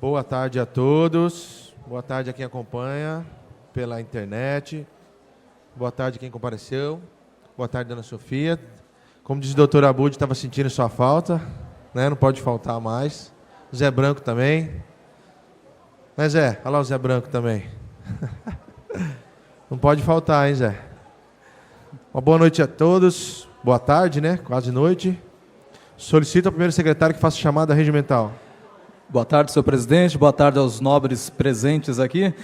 Boa tarde a todos. Boa tarde a quem acompanha pela internet. Boa tarde a quem compareceu. Boa tarde, dona Sofia. Como diz o doutor Abud, estava sentindo sua falta, né? Não pode faltar mais. Zé Branco também. Né, Zé? Olha lá o Zé Branco também. Não pode faltar, hein, Zé? Uma boa noite a todos. Boa tarde, né? Quase noite. Solicito ao primeiro secretário que faça chamada regimental. Boa tarde, senhor presidente. Boa tarde aos nobres presentes aqui.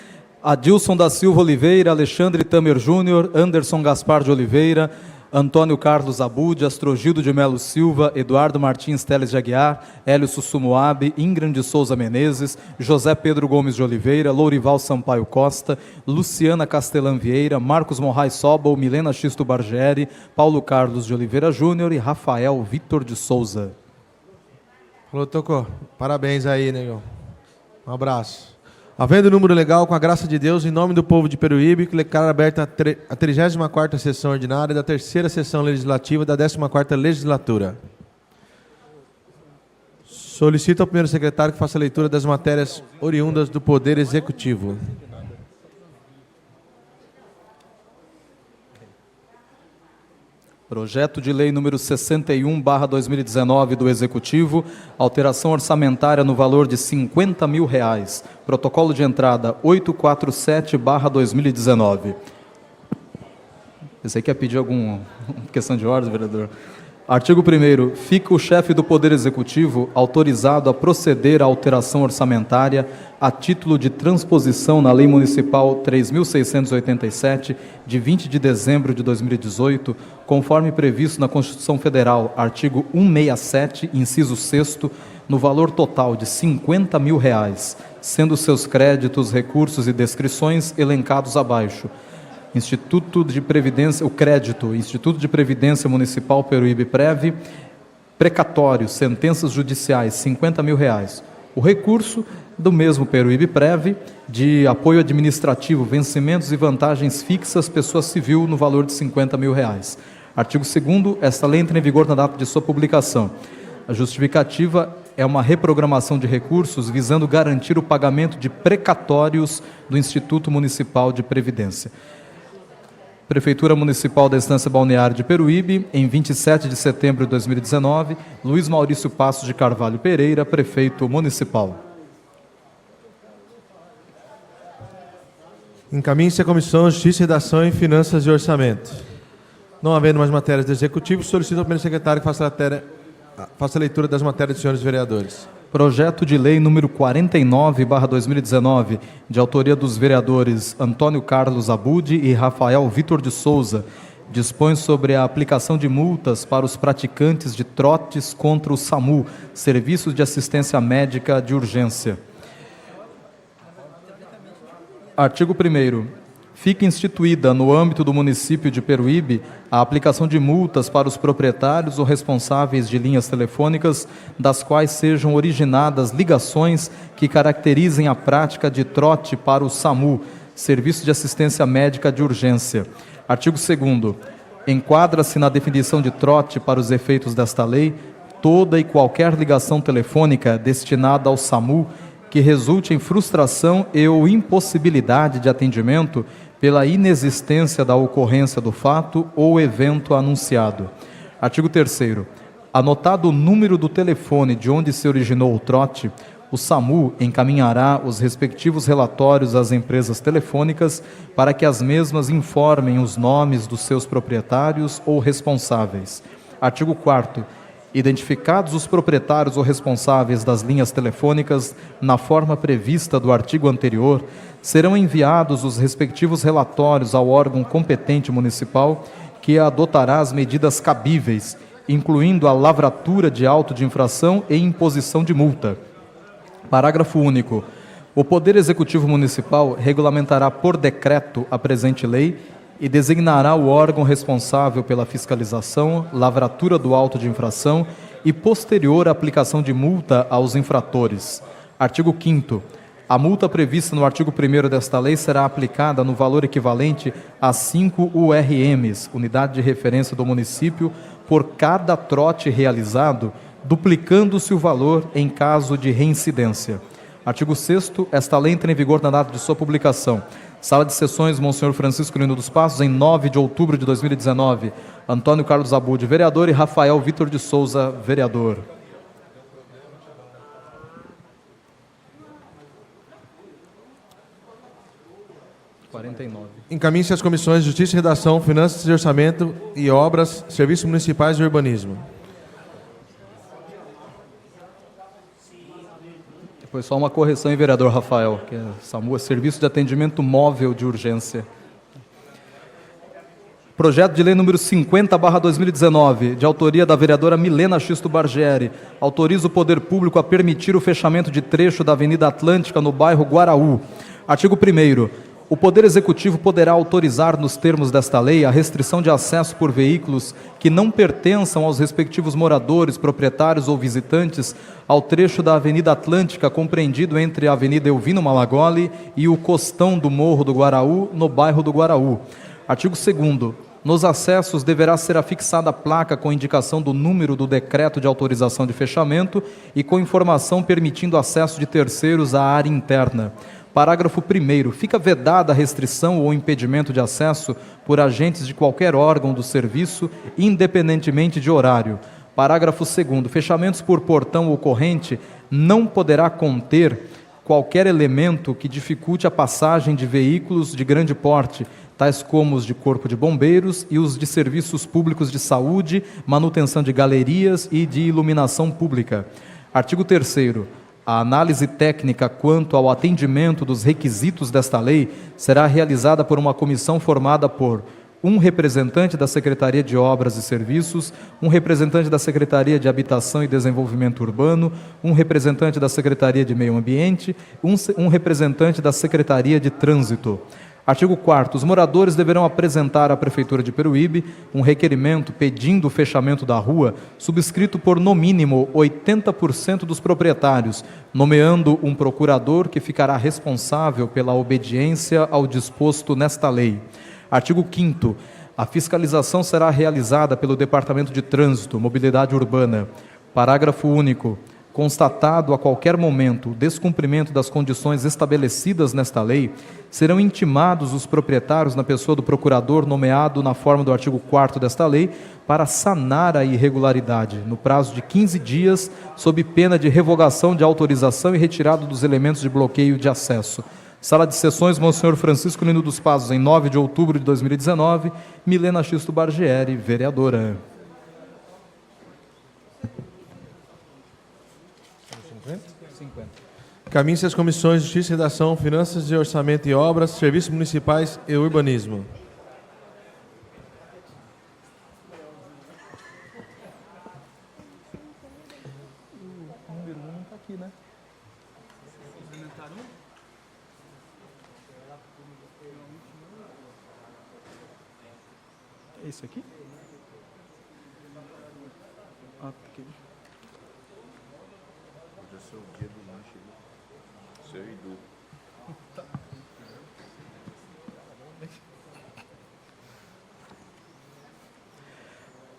Adilson da Silva Oliveira, Alexandre Tamer Júnior, Anderson Gaspar de Oliveira, Antônio Carlos Abud, Astrogildo de Melo Silva, Eduardo Martins Teles de Aguiar, Hélio Sussumuabe, Ingrid de Souza Menezes, José Pedro Gomes de Oliveira, Lourival Sampaio Costa, Luciana Castelã Vieira, Marcos Morrais Sobol, Milena Xisto Bargeri, Paulo Carlos de Oliveira Júnior e Rafael Vitor de Souza. Falou, Tocô. Parabéns aí, negão. Um abraço. Havendo número legal, com a graça de Deus, em nome do povo de Peruíbe, que declara aberta a 34ª sessão ordinária da 3ª sessão legislativa da 14ª legislatura. Solicito ao primeiro secretário que faça a leitura das matérias oriundas do Poder Executivo. Projeto de Lei número 61/2019 do Executivo, alteração orçamentária no valor de R$50 mil. Protocolo de entrada 847/2019. Você quer pedir alguma questão de ordem, vereador? Artigo 1º. Fica o chefe do Poder Executivo autorizado a proceder à alteração orçamentária a título de transposição na Lei Municipal 3.687, de 20 de dezembro de 2018, conforme previsto na Constituição Federal, artigo 167, inciso 6º, no valor total de R$50 mil, sendo seus créditos, recursos e descrições elencados abaixo. Instituto de Previdência, o crédito, Instituto de Previdência Municipal Peruíbe Prev, precatório, sentenças judiciais, R$50 mil. O recurso do mesmo Peruíbe Prev, de apoio administrativo, vencimentos e vantagens fixas, pessoa civil, no valor de R$50 mil. Artigo 2º, esta lei entra em vigor na data de sua publicação. A justificativa é uma reprogramação de recursos visando garantir o pagamento de precatórios do Instituto Municipal de Previdência. Prefeitura Municipal da Estância Balneária de Peruíbe, em 27 de setembro de 2019, Luiz Maurício Passos de Carvalho Pereira, prefeito municipal. Encaminhe-se à Comissão de Justiça, Redação e Finanças e Orçamento. Não havendo mais matérias do Executivo, solicito ao primeiro secretário que faça a leitura das matérias dos senhores vereadores. Projeto de Lei número 49/2019, de autoria dos vereadores Antônio Carlos Abud e Rafael Vitor de Souza, dispõe sobre a aplicação de multas para os praticantes de trotes contra o SAMU, Serviço de Assistência Médica de Urgência. Artigo 1º. Fica instituída, no âmbito do município de Peruíbe, a aplicação de multas para os proprietários ou responsáveis de linhas telefônicas, das quais sejam originadas ligações que caracterizem a prática de trote para o SAMU, Serviço de Assistência Médica de Urgência. Artigo 2º. Enquadra-se na definição de trote para os efeitos desta lei toda e qualquer ligação telefônica destinada ao SAMU que resulte em frustração e ou impossibilidade de atendimento pela inexistência da ocorrência do fato ou evento anunciado. Artigo 3º. Anotado o número do telefone de onde se originou o trote, o SAMU encaminhará os respectivos relatórios às empresas telefônicas para que as mesmas informem os nomes dos seus proprietários ou responsáveis. Artigo 4º. Identificados os proprietários ou responsáveis das linhas telefônicas na forma prevista do artigo anterior, serão enviados os respectivos relatórios ao órgão competente municipal, que adotará as medidas cabíveis, incluindo a lavratura de auto de infração e imposição de multa. Parágrafo único. O Poder Executivo Municipal regulamentará por decreto a presente lei e designará o órgão responsável pela fiscalização, lavratura do auto de infração e posterior aplicação de multa aos infratores. Artigo 5º. A multa prevista no artigo 1º desta lei será aplicada no valor equivalente a 5 URMs, unidade de referência do município, por cada trote realizado, duplicando-se o valor em caso de reincidência. Artigo 6º, esta lei entra em vigor na data de sua publicação. Sala de Sessões, Monsenhor Francisco Lino dos Passos, em 9 de outubro de 2019. Antônio Carlos Abud, vereador, e Rafael Vitor de Souza, vereador. Encaminhe-se às comissões de Justiça e Redação, Finanças e Orçamento e Obras, Serviços Municipais e Urbanismo. Depois só uma correção, hein, vereador Rafael, que é SAMU, Serviço de Atendimento Móvel de Urgência. Projeto de lei número 50/2019, de autoria da vereadora Milena Xisto Bargieri, autoriza o poder público a permitir o fechamento de trecho da Avenida Atlântica no bairro Guaraú. Artigo 1º. O Poder Executivo poderá autorizar, nos termos desta lei, a restrição de acesso por veículos que não pertençam aos respectivos moradores, proprietários ou visitantes ao trecho da Avenida Atlântica compreendido entre a Avenida Elvino Malagoli e o costão do Morro do Guaraú, no bairro do Guaraú. Artigo 2º. Nos acessos deverá ser afixada a placa com indicação do número do decreto de autorização de fechamento e com informação permitindo acesso de terceiros à área interna. Parágrafo 1º. Fica vedada a restrição ou impedimento de acesso por agentes de qualquer órgão do serviço, independentemente de horário. Parágrafo 2º. Fechamentos por portão ou corrente não poderá conter qualquer elemento que dificulte a passagem de veículos de grande porte, tais como os de Corpo de Bombeiros e os de serviços públicos de saúde, manutenção de galerias e de iluminação pública. Artigo 3º. A análise técnica quanto ao atendimento dos requisitos desta lei será realizada por uma comissão formada por um representante da Secretaria de Obras e Serviços, um representante da Secretaria de Habitação e Desenvolvimento Urbano, um representante da Secretaria de Meio Ambiente, um representante da Secretaria de Trânsito. Artigo 4º. Os moradores deverão apresentar à Prefeitura de Peruíbe um requerimento pedindo o fechamento da rua, subscrito por, no mínimo, 80% dos proprietários, nomeando um procurador que ficará responsável pela obediência ao disposto nesta lei. Artigo 5º. A fiscalização será realizada pelo Departamento de Trânsito, Mobilidade Urbana. Parágrafo único. Constatado a qualquer momento o descumprimento das condições estabelecidas nesta lei, serão intimados os proprietários na pessoa do procurador nomeado na forma do artigo 4º desta lei para sanar a irregularidade, no prazo de 15 dias, sob pena de revogação de autorização e retirada dos elementos de bloqueio de acesso. Sala de Sessões, Monsenhor Francisco Lino dos Passos, em 9 de outubro de 2019, Milena Xisto Bargieri, vereadora. Encaminhe-se às comissões de Justiça e Redação, Finanças e Orçamento e Obras, Serviços Municipais e Urbanismo. O número 1 não está aqui, né? É esse aqui? Ah, aqui.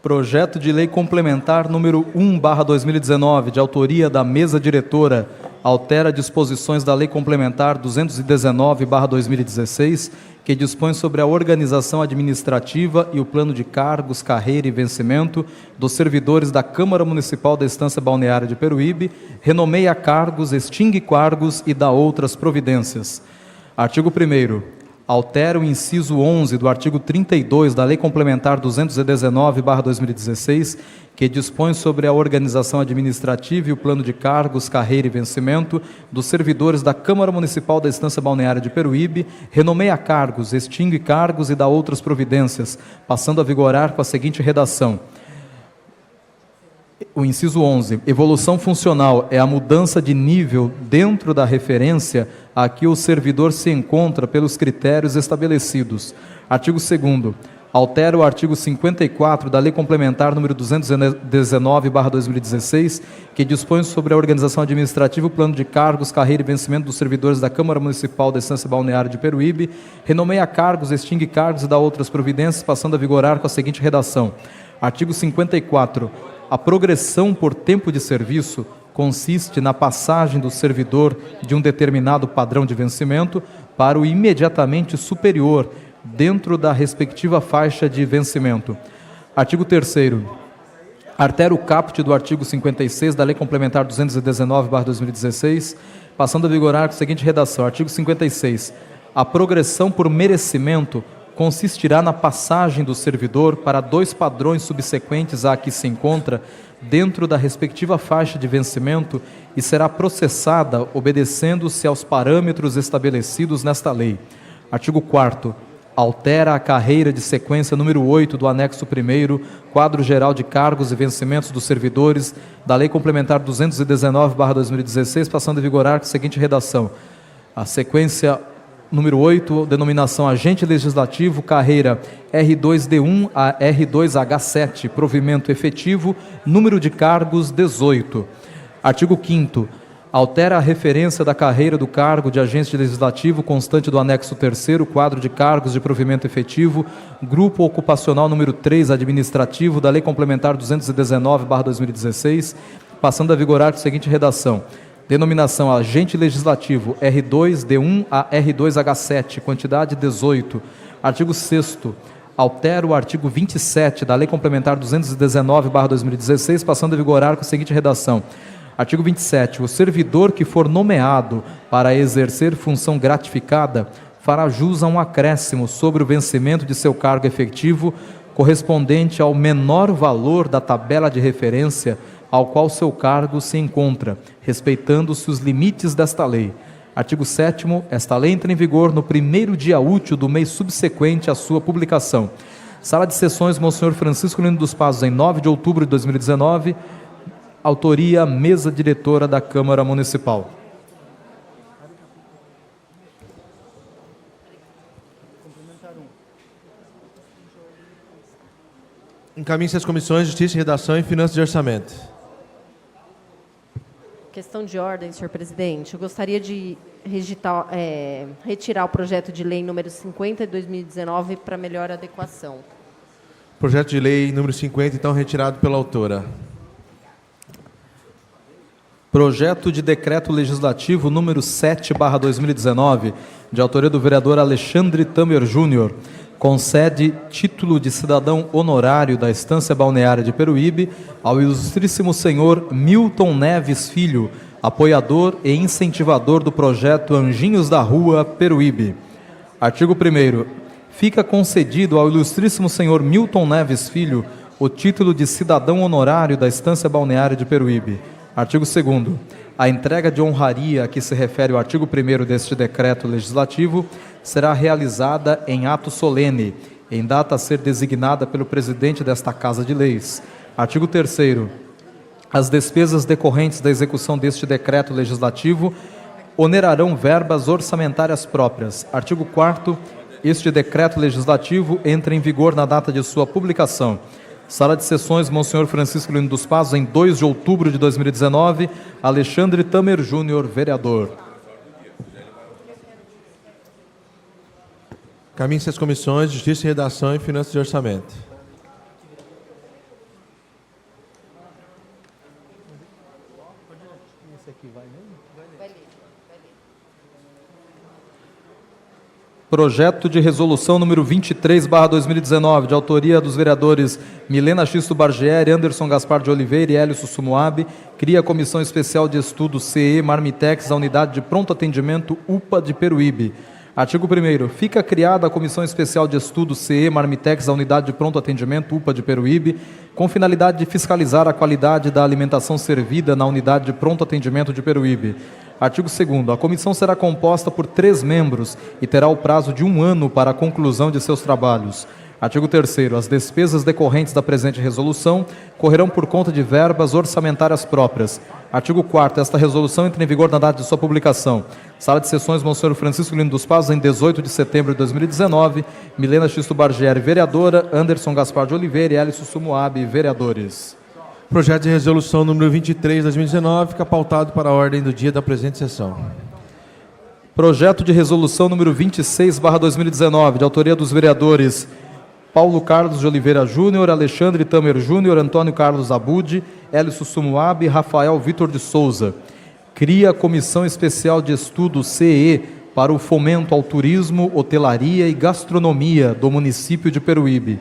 Projeto de Lei Complementar número 1/2019, de autoria da Mesa Diretora, altera disposições da Lei Complementar 219/2016, que dispõe sobre a organização administrativa e o plano de cargos, carreira e vencimento dos servidores da Câmara Municipal da Estância Balneária de Peruíbe, renomeia cargos, extingue cargos e dá outras providências. Artigo 1º. Altera o inciso 11 do artigo 32 da Lei Complementar 219/2016, que dispõe sobre a organização administrativa e o plano de cargos, carreira e vencimento dos servidores da Câmara Municipal da Estância Balneária de Peruíbe, renomeia cargos, extingue cargos e dá outras providências, passando a vigorar com a seguinte redação. O inciso 11. Evolução funcional é a mudança de nível dentro da referência a que o servidor se encontra pelos critérios estabelecidos. Artigo 2º. Altera o artigo 54 da Lei Complementar número 219/2016, que dispõe sobre a organização administrativa, o plano de cargos, carreira e vencimento dos servidores da Câmara Municipal da Estância Balneária de Peruíbe, renomeia cargos, extingue cargos e dá outras providências, passando a vigorar com a seguinte redação. Artigo 54. A progressão por tempo de serviço consiste na passagem do servidor de um determinado padrão de vencimento para o imediatamente superior, dentro da respectiva faixa de vencimento. Artigo 3º. Artero caput do artigo 56 da Lei Complementar 219/2016, passando a vigorar com a seguinte redação. Artigo 56. A progressão por merecimento consistirá na passagem do servidor para 2 padrões subsequentes a que se encontra dentro da respectiva faixa de vencimento e será processada obedecendo-se aos parâmetros estabelecidos nesta lei. Artigo 4º. Altera a carreira de sequência número 8 do anexo 1º, quadro geral de cargos e vencimentos dos servidores da Lei Complementar 219/2016, passando a vigorar com a seguinte redação. A sequência número 8, denominação agente legislativo, carreira R2D1 a R2H7, provimento efetivo, número de cargos 18. Artigo 5º. Altera a referência da carreira do cargo de agente legislativo constante do anexo 3º, quadro de cargos de provimento efetivo, grupo ocupacional número 3 administrativo da Lei Complementar 219/2016, passando a vigorar com a seguinte redação. Denominação agente legislativo R2D1 a R2H7, quantidade 18. Artigo 6º. Altera o artigo 27 da Lei Complementar 219/2016, passando a vigorar com a seguinte redação. Artigo 27. O servidor que for nomeado para exercer função gratificada fará jus a um acréscimo sobre o vencimento de seu cargo efetivo correspondente ao menor valor da tabela de referência ao qual seu cargo se encontra, respeitando-se os limites desta lei. Artigo 7º. Esta lei entra em vigor no primeiro dia útil do mês subsequente à sua publicação. Sala de Sessões, Monsenhor Francisco Lino dos Passos, em 9 de outubro de 2019. Autoria, mesa diretora da Câmara Municipal. Encaminhe-se às comissões de Justiça, Redação e Finanças de Orçamento. Questão de ordem, senhor presidente. Eu gostaria de retirar o projeto de lei número 50 de 2019 para melhor adequação. Projeto de lei número 50, então, retirado pela autora. Projeto de Decreto Legislativo número 7/2019, de autoria do vereador Alexandre Tamer Júnior, concede título de cidadão honorário da Estância Balneária de Peruíbe ao ilustríssimo senhor Milton Neves Filho, apoiador e incentivador do projeto Anjinhos da Rua, Peruíbe. Artigo 1º. Fica concedido ao ilustríssimo senhor Milton Neves Filho o título de cidadão honorário da Estância Balneária de Peruíbe. Artigo 2º. A entrega de honraria a que se refere o artigo 1º deste decreto legislativo será realizada em ato solene, em data a ser designada pelo presidente desta Casa de Leis. Artigo 3º. As despesas decorrentes da execução deste decreto legislativo onerarão verbas orçamentárias próprias. Artigo 4º. Este decreto legislativo entra em vigor na data de sua publicação. Sala de Sessões, Monsenhor Francisco Lino dos Passos, em 2 de outubro de 2019, Alexandre Tamer Júnior, vereador. Encaminhe-se às comissões de Justiça, Redação e Finanças de Orçamento. Projeto de Resolução número 23/2019, de autoria dos vereadores Milena Xisto Bargieri, Anderson Gaspar de Oliveira e Hélio Sussumuabe, cria a Comissão Especial de Estudo CE Marmitex, a Unidade de Pronto Atendimento UPA de Peruíbe. Artigo 1º. Fica criada a Comissão Especial de Estudo CE Marmitex, a Unidade de Pronto Atendimento UPA de Peruíbe, com finalidade de fiscalizar a qualidade da alimentação servida na Unidade de Pronto Atendimento de Peruíbe. Artigo 2º. A comissão será composta por 3 membros e terá o prazo de 1 ano para a conclusão de seus trabalhos. Artigo 3º. As despesas decorrentes da presente resolução correrão por conta de verbas orçamentárias próprias. Artigo 4º. Esta resolução entra em vigor na data de sua publicação. Sala de Sessões, Monsenhor Francisco Lino dos Passos, em 18 de setembro de 2019. Milena Xisto Bargieri, vereadora. Anderson Gaspar de Oliveira e Hélio Sussumuabe, vereadores. Projeto de Resolução número 23 de 2019 fica pautado para a ordem do dia da presente sessão. Projeto de Resolução número 26/2019, de autoria dos vereadores Paulo Carlos de Oliveira Júnior, Alexandre Tamer Júnior, Antônio Carlos Abud, Hélio Sussumuabe e Rafael Vitor de Souza. Cria a Comissão Especial de Estudo CE para o fomento ao turismo, hotelaria e gastronomia do município de Peruíbe.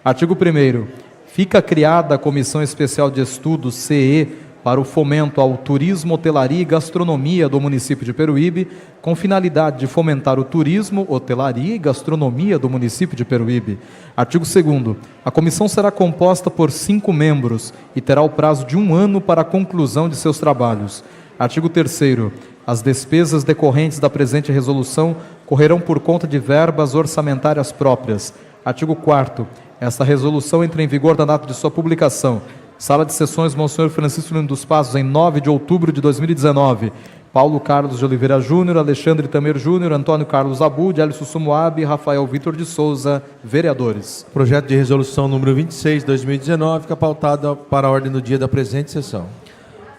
Artigo 1º. Fica criada a Comissão Especial de Estudo CE para o fomento ao turismo, hotelaria e gastronomia do município de Peruíbe, com finalidade de fomentar o turismo, hotelaria e gastronomia do município de Peruíbe. Artigo 2º. A comissão será composta por 5 membros e terá o prazo de 1 ano para a conclusão de seus trabalhos. Artigo 3º. As despesas decorrentes da presente resolução correrão por conta de verbas orçamentárias próprias. Artigo 4º. Esta resolução entra em vigor na data de sua publicação. Sala de Sessões, Monsenhor Francisco Lino dos Passos, em 9 de outubro de 2019. Paulo Carlos de Oliveira Júnior, Alexandre Tamer Júnior, Antônio Carlos Abud, Hélio Sussumuabe e Rafael Vitor de Souza, vereadores. Projeto de resolução número 26, 2019, fica pautado para a ordem do dia da presente sessão.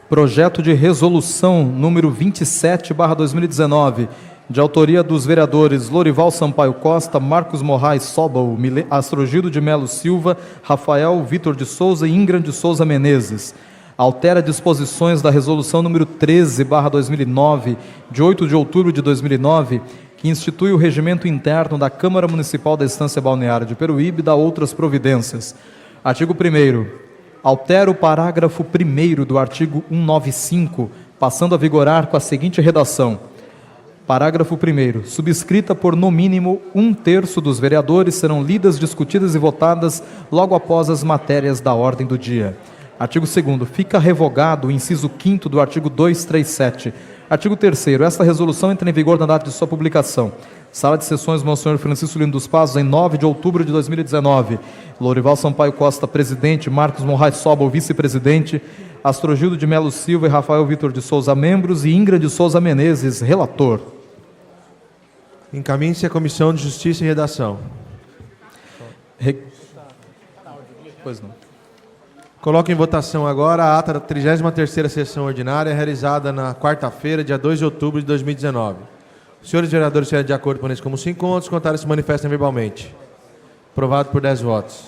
Projeto de resolução número 27/2019, de autoria dos vereadores Lorival Sampaio Costa, Marcos Moraes Sobal, Astrogildo de Melo Silva, Rafael Vitor de Souza e Ingrid de Souza Menezes. Altera disposições da resolução número 13/2009, de 8 de outubro de 2009, que institui o regimento interno da Câmara Municipal da Estância Balneária de Peruíbe e dá outras providências. Artigo 1º. Altera o parágrafo 1º do artigo 195, passando a vigorar com a seguinte redação. Parágrafo 1º. Subscrita por, no mínimo, 1/3 dos vereadores, serão lidas, discutidas e votadas logo após as matérias da ordem do dia. Artigo 2º. Fica revogado o inciso 5º do artigo 237. Artigo 3º. Esta resolução entra em vigor na data de sua publicação. Sala de Sessões, Monsenhor Francisco Lino dos Passos, em 9 de outubro de 2019. Lorival Sampaio Costa, presidente. Marcos Moraes Sobal, vice-presidente. Astrogildo de Melo Silva e Rafael Vitor de Souza, membros. E Ingrid de Souza Menezes, relator. Encaminhe-se à Comissão de Justiça e Redação. Pois não. Coloco em votação agora a ata da 33ª sessão ordinária, realizada na quarta-feira, dia 2 de outubro de 2019. Os senhores vereadores estiverem de acordo com isso como se encontram, os contrários se manifestem verbalmente. Aprovado por 10 votos.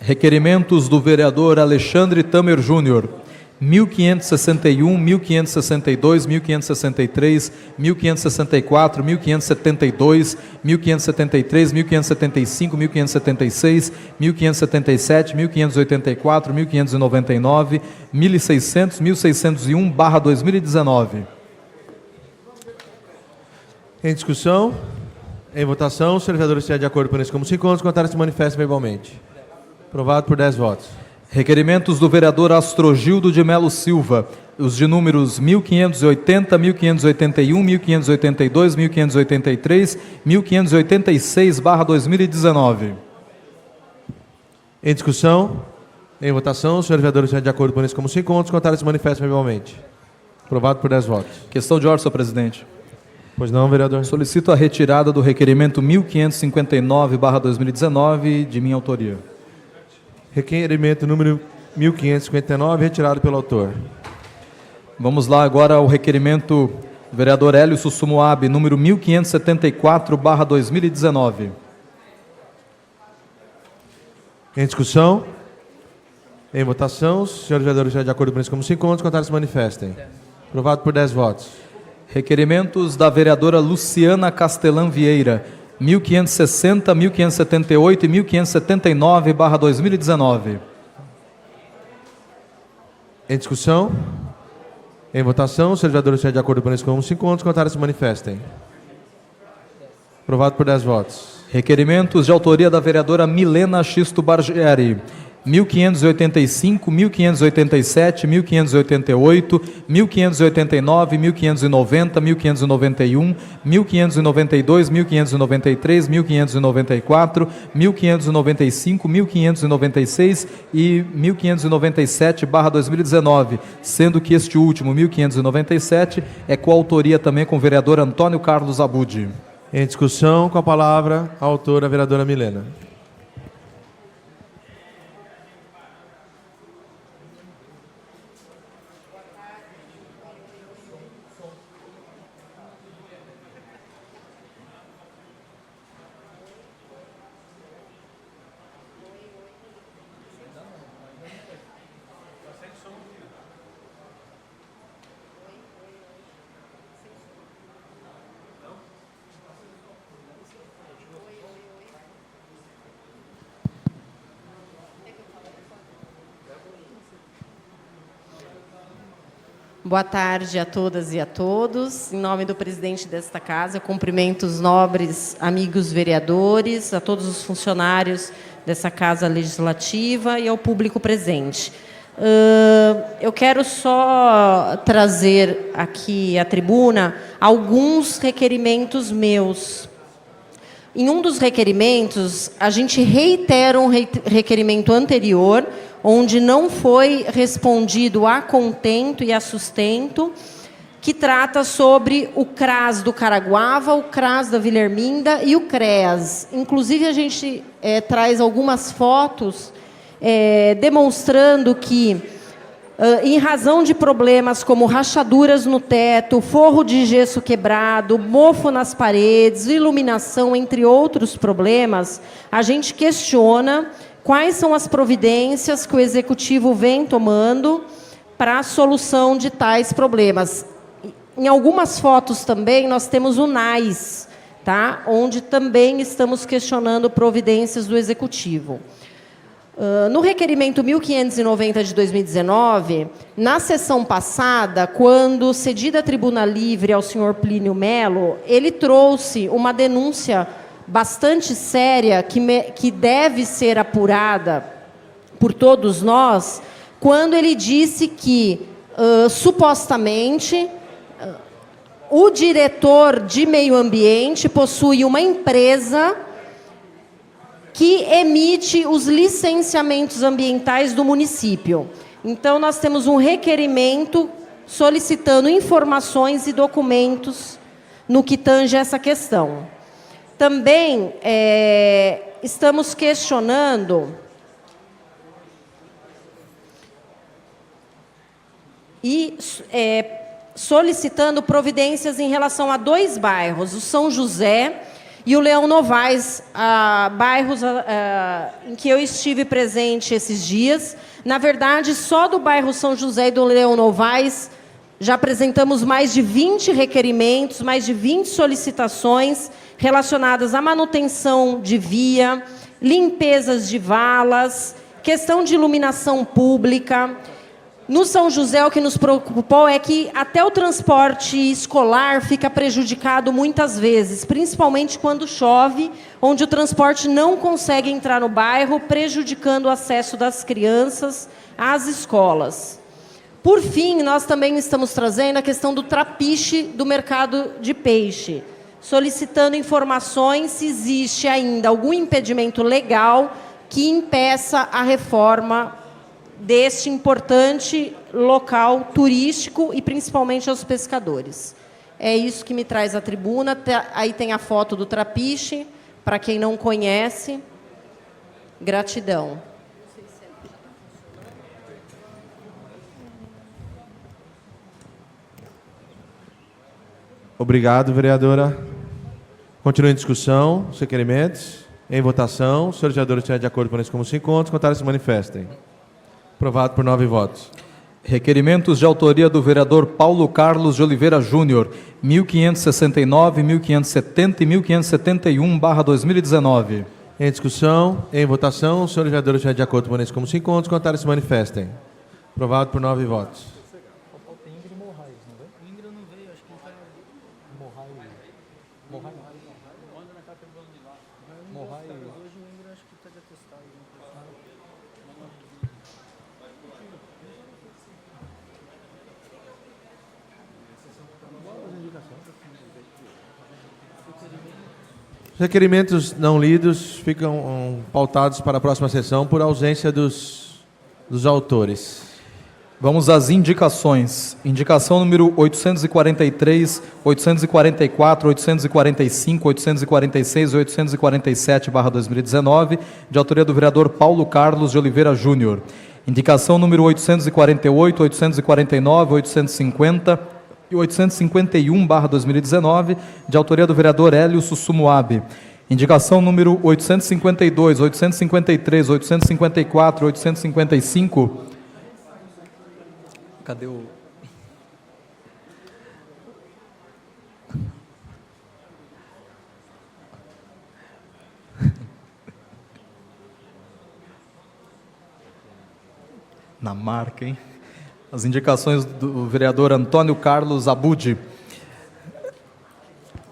Requerimentos do vereador Alexandre Tamer Júnior. 1561, 1562, 1563, 1564, 1572, 1573, 1575, 1576, 1577, 1584, 1599, 1600, 1601/2019. Em discussão, em votação, os senhores vereadores estiverem de acordo com isso como se encontram, os contrários se manifestem verbalmente. Aprovado por 10 votos. Requerimentos do vereador Astrogildo de Melo Silva, os de números 1580, 1581, 1582, 1583, 1586/2019. Em discussão, em votação, os senhores vereadores estiverem de acordo com isso como se encontram, os contrários se manifestem verbalmente. Aprovado por 10 votos. Questão de ordem, senhor presidente. Pois não, vereador. Solicito a retirada do requerimento 1559/2019, de minha autoria. Requerimento número 1559, retirado pelo autor. Vamos lá agora ao requerimento do vereador Hélio Sussumuabe, número 1574/2019. Em discussão, em votação, os senhores vereadores estiverem de acordo com isso como se encontram, os contrários se manifestem. Aprovado por 10 votos. Requerimentos da vereadora Luciana Castelã Vieira, 1560, 1578 e 1579/2019. Em discussão, em votação, os senhores vereadores estiverem de acordo com isso como se encontram, os contrários se manifestem. Aprovado por 10 votos. Requerimentos de autoria da vereadora Milena Xisto Bargieri, 1585, 1587, 1588, 1589, 1590, 1591, 1592, 1593, 1594, 1595, 1596 e 1597/2019, sendo que este último, 1597, é coautoria também com o vereador Antônio Carlos Abud. Em discussão, com a palavra, a autora, a vereadora Milena. Boa tarde a todas e a todos. Em nome do presidente desta casa, eu cumprimento os nobres amigos vereadores, a todos os funcionários dessa Casa Legislativa e ao público presente. Eu quero só trazer aqui à tribuna alguns requerimentos meus. Em um dos requerimentos, a gente reitera um requerimento anterior, onde não foi respondido a contento e a sustento, que trata sobre o CRAS do Caraguava, o CRAS da Vila Erminda e o CREAS. Inclusive, a gente traz algumas fotos demonstrando que, em razão de problemas como rachaduras no teto, forro de gesso quebrado, mofo nas paredes, iluminação, entre outros problemas, a gente questiona quais são as providências que o Executivo vem tomando para a solução de tais problemas. Em algumas fotos também nós temos o NAIS, tá? Onde também estamos questionando providências do Executivo. No requerimento 1590 de 2019, na sessão passada, quando cedida a tribuna livre ao senhor Plínio Melo, ele trouxe uma denúncia bastante séria que deve ser apurada por todos nós, quando ele disse que, supostamente, o diretor de meio ambiente possui uma empresa que emite os licenciamentos ambientais do município. Então, nós temos um requerimento solicitando informações e documentos no que tange essa questão. Também estamos questionando e solicitando providências em relação a dois bairros, o São José e o Leão Novaes, bairros em que eu estive presente esses dias. Na verdade, só do bairro São José e do Leão Novaes, já apresentamos mais de 20 requerimentos, mais de 20 solicitações relacionadas à manutenção de via, limpezas de valas, questão de iluminação pública. No São José, o que nos preocupou é que até o transporte escolar fica prejudicado muitas vezes, principalmente quando chove, onde o transporte não consegue entrar no bairro, prejudicando o acesso das crianças às escolas. Por fim, nós também estamos trazendo a questão do trapiche do mercado de peixe, solicitando informações se existe ainda algum impedimento legal que impeça a reforma deste importante local turístico e principalmente aos pescadores. É isso que me traz à tribuna. Aí tem a foto do trapiche, para quem não conhece. Gratidão. Obrigado, vereadora. Continua em discussão, os requerimentos. Em votação. Os senhores vereadores estiverem de acordo com isso como se encontram, contrários se manifestem. Aprovado por 9 votos. Requerimentos de autoria do vereador Paulo Carlos de Oliveira Júnior, 1569, 1570 e 1571/2019. Em discussão, em votação, os senhores vereadores estiverem de acordo com isso como se encontram, contrários se manifestem. Aprovado por 9 votos. Os requerimentos não lidos ficam pautados para a próxima sessão por ausência dos autores. Vamos às indicações. Indicação número 843, 844, 845, 846 e 847/2019, de autoria do vereador Paulo Carlos de Oliveira Júnior. Indicação número 848, 849, 850 e 851/2019, de autoria do vereador Hélio Sussumuabe. Indicação número 852, 853, 854, 855. Cadê o... Na marca, hein? As indicações do vereador Antônio Carlos Abud.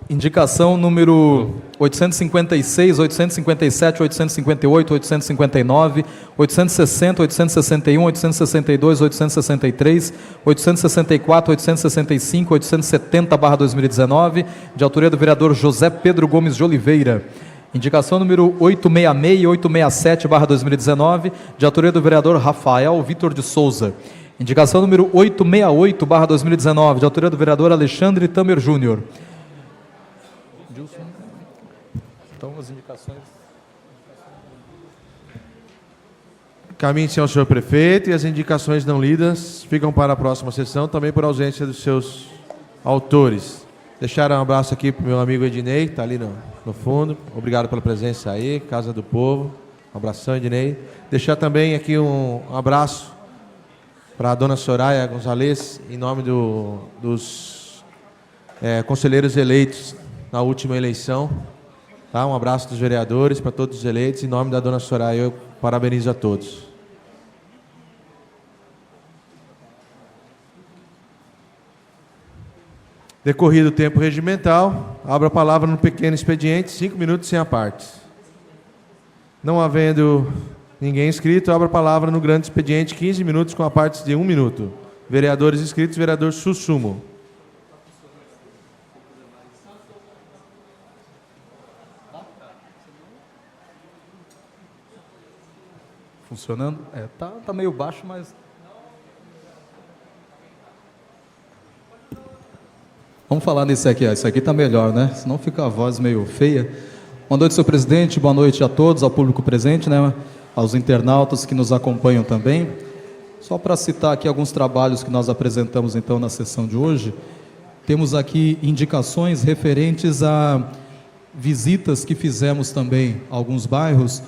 Indicação número 856, 857, 858, 859, 860, 861, 862, 863, 864, 865, 870/2019, de autoria do vereador José Pedro Gomes de Oliveira. Indicação número 866 e 867/2019, de autoria do vereador Rafael Vitor de Souza. Indicação número 868/2019, de autoria do vereador Alexandre Tamer Júnior. Então, as indicações. Caminhe-se ao senhor prefeito e as indicações não lidas ficam para a próxima sessão, também por ausência dos seus autores. Deixar um abraço aqui para o meu amigo Ednei, que está ali no fundo. Obrigado pela presença aí, Casa do Povo. Um abração, Ednei. Deixar também aqui um abraço para a dona Soraya Gonzalez, em nome dos conselheiros eleitos na última eleição. Tá? Um abraço dos vereadores para todos os eleitos. Em nome da dona Soraya, eu parabenizo a todos. Decorrido o tempo regimental, abro a palavra no pequeno expediente, 5 minutos sem apartes. Não havendo ninguém inscrito, abro a palavra no grande expediente, 15 minutos com apartes de 1 minuto. Vereadores inscritos, vereador Sussumo. Funcionando? Tá meio baixo, mas... Vamos falar nesse aqui, ó. Isso aqui tá melhor, né? Senão fica a voz meio feia. Boa noite, senhor presidente, boa noite a todos, ao público presente, né? Aos internautas que nos acompanham também. Só para citar aqui alguns trabalhos que nós apresentamos, então, na sessão de hoje. Temos aqui indicações referentes a visitas que fizemos também a alguns bairros,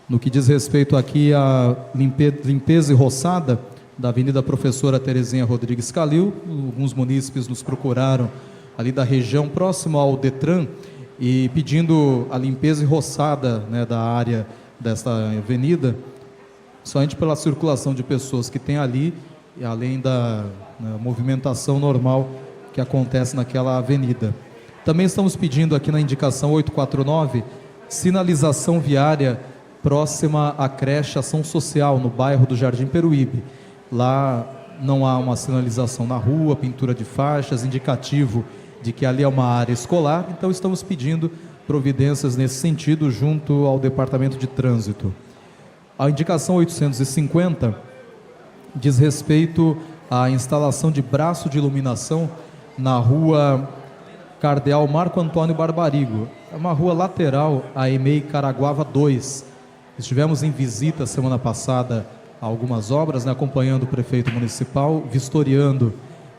no que diz respeito aqui à limpeza e roçada da Avenida Professora Terezinha Rodrigues Calil. Alguns munícipes nos procuraram ali da região próximo ao Detran e pedindo a limpeza e roçada, né, da área desta avenida, somente pela circulação de pessoas que tem ali, e além da movimentação normal que acontece naquela avenida. Também estamos pedindo aqui na indicação 849, sinalização viária próxima à creche Ação Social, no bairro do Jardim Peruíbe. Lá não há uma sinalização na rua, pintura de faixas, indicativo de que ali é uma área escolar, então estamos pedindo providências nesse sentido junto ao Departamento de Trânsito. A indicação 850 diz respeito à instalação de braço de iluminação na rua Cardeal Marco Antônio Barbarigo. É uma rua lateral à EMEI Caraguava 2. Estivemos em visita semana passada a algumas obras, né, acompanhando o prefeito municipal, vistoriando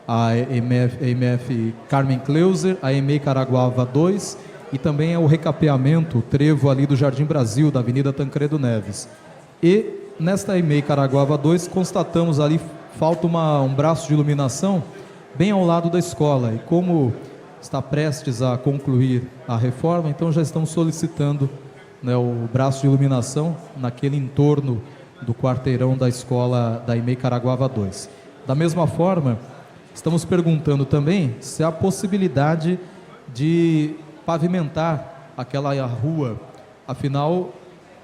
a EMF Carmen Cleuser, a EMEI Caraguava 2 e também o recapeamento, o trevo ali do Jardim Brasil, da Avenida Tancredo Neves. E nesta EMEI Caraguava 2, constatamos ali, falta um braço de iluminação bem ao lado da escola. E como está prestes a concluir a reforma, então já estamos solicitando, né, o braço de iluminação naquele entorno do quarteirão da escola da EMEI Caraguava 2. Da mesma forma, estamos perguntando também se há possibilidade de pavimentar aquela rua. Afinal,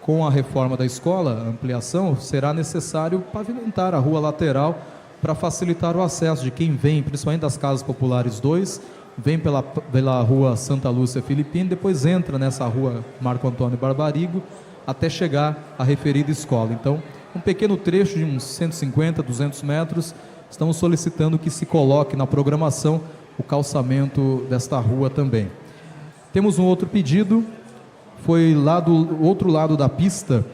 com a reforma da escola, a ampliação, será necessário pavimentar a rua lateral para facilitar o acesso de quem vem, principalmente das Casas Populares 2, vem pela rua Santa Lúcia Filipina, depois entra nessa rua Marco Antônio Barbarigo, até chegar à referida escola. Então, um pequeno trecho de uns 150, 200 metros, estamos solicitando que se coloque na programação o calçamento desta rua também. Temos um outro pedido, foi lá do outro lado da pista,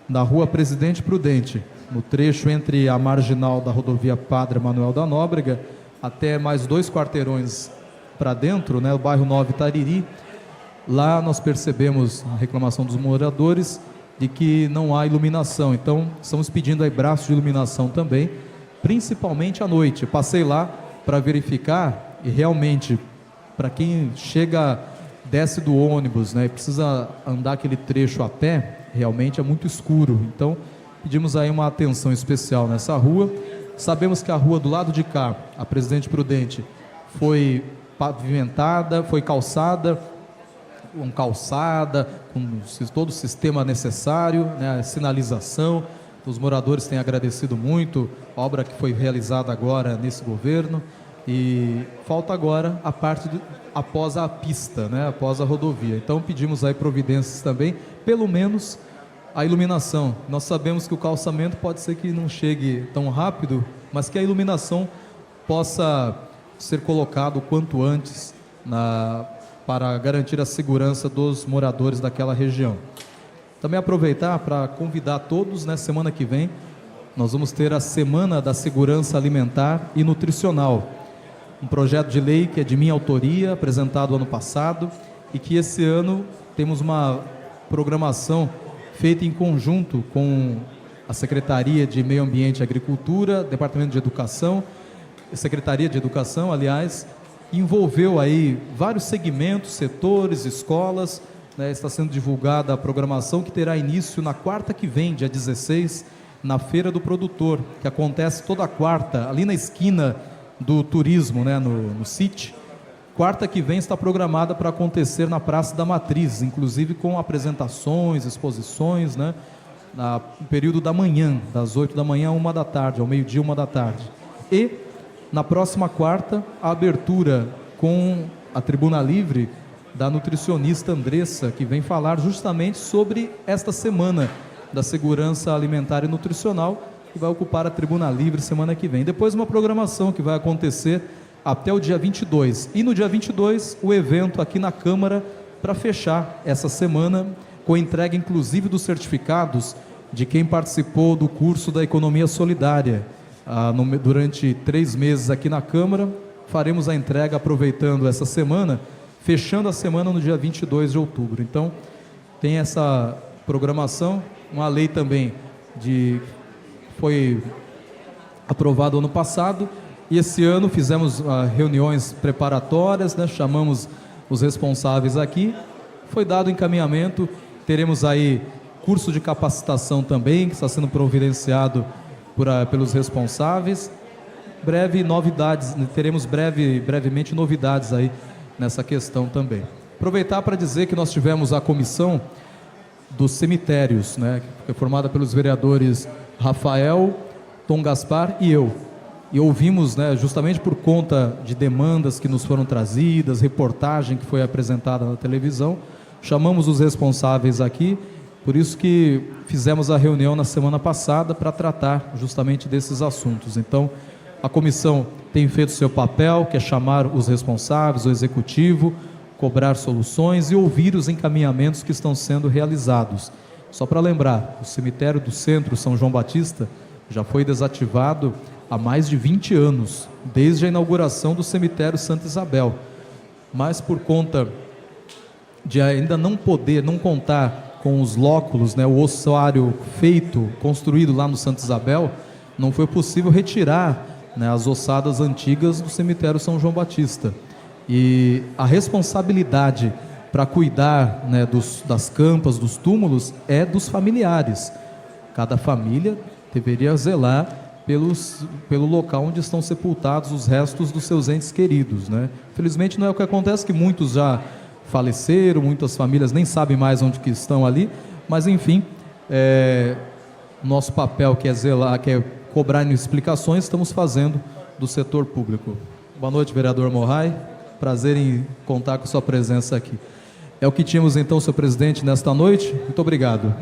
na rua Presidente Prudente, no trecho entre a marginal da rodovia Padre Manuel da Nóbrega, até mais 2 quarteirões para dentro, né, o bairro 9 Tariri. Lá nós percebemos a reclamação dos moradores de que não há iluminação, então estamos pedindo aí braço de iluminação também, principalmente à noite. Passei lá para verificar e realmente, para quem desce do ônibus, né, e precisa andar aquele trecho a pé, realmente é muito escuro. Então pedimos aí uma atenção especial nessa rua. Sabemos que a rua do lado de cá, a Presidente Prudente, foi pavimentada, foi calçada, com todo o sistema necessário, né, a sinalização. Os moradores têm agradecido muito a obra que foi realizada agora nesse governo. E falta agora a parte após a pista, né, após a rodovia. Então pedimos aí providências também, pelo menos a iluminação. Nós sabemos que o calçamento pode ser que não chegue tão rápido, mas que a iluminação possa ser colocado o quanto antes para garantir a segurança dos moradores daquela região. Também aproveitar para convidar todos, né, semana que vem, nós vamos ter a Semana da Segurança Alimentar e Nutricional. Um projeto de lei que é de minha autoria, apresentado ano passado, e que esse ano temos uma programação feita em conjunto com a Secretaria de Meio Ambiente e Agricultura, Departamento de Educação, Secretaria de Educação, aliás, envolveu aí vários segmentos, setores, escolas, né, está sendo divulgada a programação que terá início na quarta que vem, dia 16, na Feira do Produtor, que acontece toda quarta, ali na esquina do turismo, né, no CIT. Quarta que vem está programada para acontecer na Praça da Matriz, inclusive com apresentações, exposições, né, no período da manhã, das 8 da manhã a 1 da tarde, ao meio-dia, 1 da tarde. E na próxima quarta, a abertura com a Tribuna Livre da nutricionista Andressa, que vem falar justamente sobre esta semana da segurança alimentar e nutricional, que vai ocupar a Tribuna Livre semana que vem. Depois uma programação que vai acontecer até o dia 22. E no dia 22, o evento aqui na Câmara para fechar essa semana, com entrega inclusive dos certificados de quem participou do curso da Economia Solidária. Durante 3 meses aqui na Câmara, faremos a entrega aproveitando essa semana, fechando a semana no dia 22 de outubro. Então, tem essa programação, uma lei também foi aprovada ano passado, e esse ano fizemos reuniões preparatórias, né, chamamos os responsáveis aqui, foi dado encaminhamento, teremos aí curso de capacitação também, que está sendo providenciado pelos responsáveis. Teremos brevemente novidades aí nessa questão também. Aproveitar para dizer que nós tivemos a comissão dos cemitérios, né, que foi formada pelos vereadores Rafael, Tom Gaspar e eu. E ouvimos, né, justamente por conta de demandas que nos foram trazidas, reportagem que foi apresentada na televisão, chamamos os responsáveis aqui, por isso que fizemos a reunião na semana passada para tratar justamente desses assuntos. Então, a comissão tem feito seu papel, que é chamar os responsáveis, o executivo, cobrar soluções e ouvir os encaminhamentos que estão sendo realizados. Só para lembrar, o cemitério do Centro São João Batista já foi desativado há mais de 20 anos, desde a inauguração do cemitério Santa Isabel. Mas por conta de ainda não contar com os lóculos, né, o ossuário construído lá no Santa Isabel, não foi possível retirar, né, as ossadas antigas do cemitério São João Batista. E a responsabilidade para cuidar, né, das campas, dos túmulos, é dos familiares. Cada família deveria zelar pelo local onde estão sepultados os restos dos seus entes queridos, né? Felizmente não é o que acontece, que muitos já faleceram, muitas famílias nem sabem mais onde que estão ali, mas enfim, nosso papel que é zelar, que é cobrar explicações, estamos fazendo do setor público. Boa noite, vereador Morrai, prazer em contar com sua presença aqui. É o que tínhamos então, senhor presidente, nesta noite. Muito obrigado.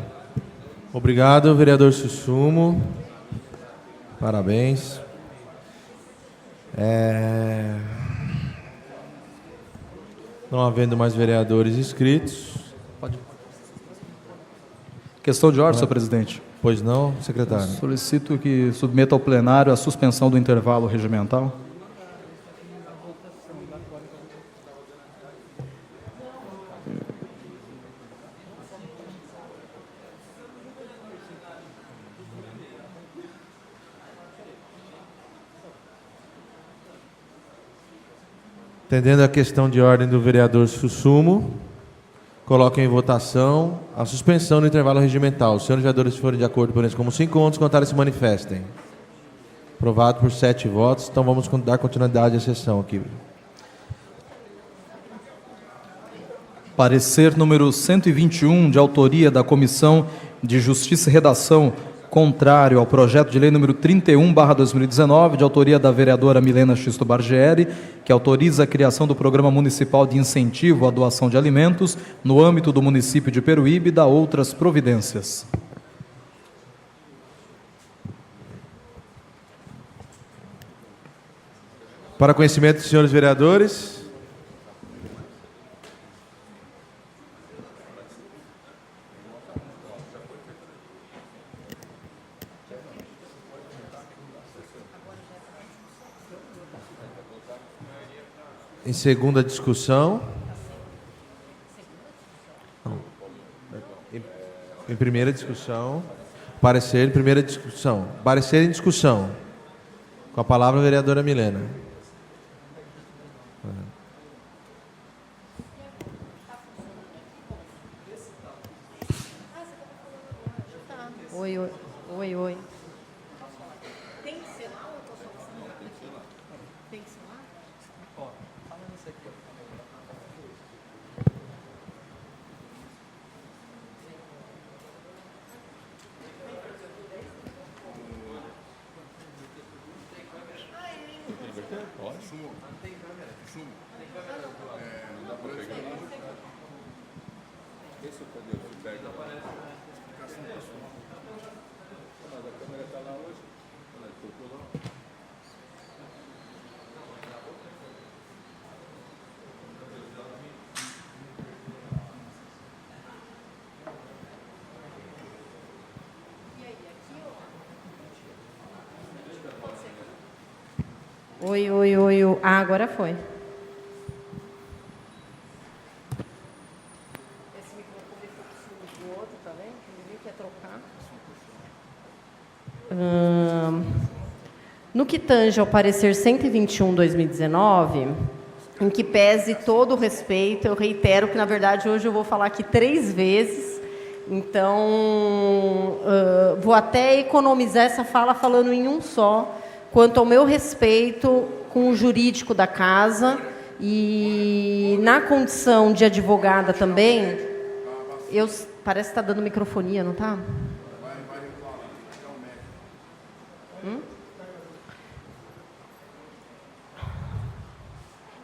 Obrigado, vereador Sussumo. Parabéns. Não havendo mais vereadores inscritos. Pode. Questão de ordem, senhor presidente. Pois não, secretário. Eu solicito que submeta ao plenário a suspensão do intervalo regimental. Entendendo a questão de ordem do vereador Sussumo, coloco em votação a suspensão do intervalo regimental. Os senhores vereadores, se forem de acordo por isso como se encontram, contarem se manifestem. Aprovado por 7 votos. Então vamos dar continuidade à sessão aqui. Parecer número 121, de autoria da Comissão de Justiça e Redação, contrário ao projeto de lei número 31/2019, de autoria da vereadora Milena Xisto Bargieri, que autoriza a criação do Programa Municipal de Incentivo à Doação de Alimentos no âmbito do município de Peruíbe e da outras providências. Para conhecimento dos senhores vereadores. Em segunda discussão. Em primeira discussão. Parecer em primeira discussão. Parecer em discussão. Com a palavra a vereadora Milena. Oi. Oi. Ah, agora foi. Esse microfone ficou por cima do outro, tá vendo? Ninguém quer trocar. No que tange ao parecer 121/2019, em que pese todo o respeito, eu reitero que, na verdade, hoje eu vou falar aqui 3 vezes, então vou até economizar essa fala falando em um só, quanto ao meu respeito com o jurídico da casa e na condição de advogada também, parece que está dando microfonia, não está?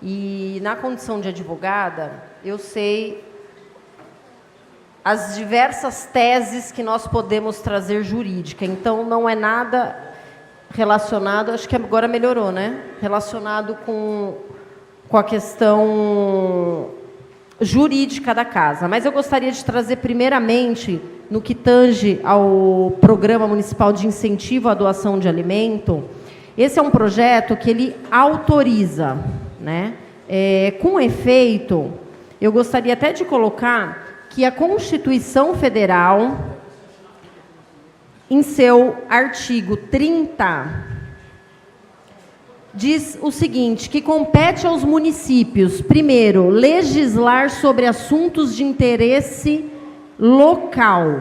E na condição de advogada, eu sei as diversas teses que nós podemos trazer jurídica, então não é nada relacionado, acho que agora melhorou, né? Relacionado com a questão jurídica da casa. Mas eu gostaria de trazer, primeiramente, no que tange ao Programa Municipal de Incentivo à Doação de Alimento, esse é um projeto que ele autoriza, né? Com efeito, eu gostaria até de colocar que a Constituição Federal, em seu artigo 30, diz o seguinte, que compete aos municípios, primeiro, legislar sobre assuntos de interesse local.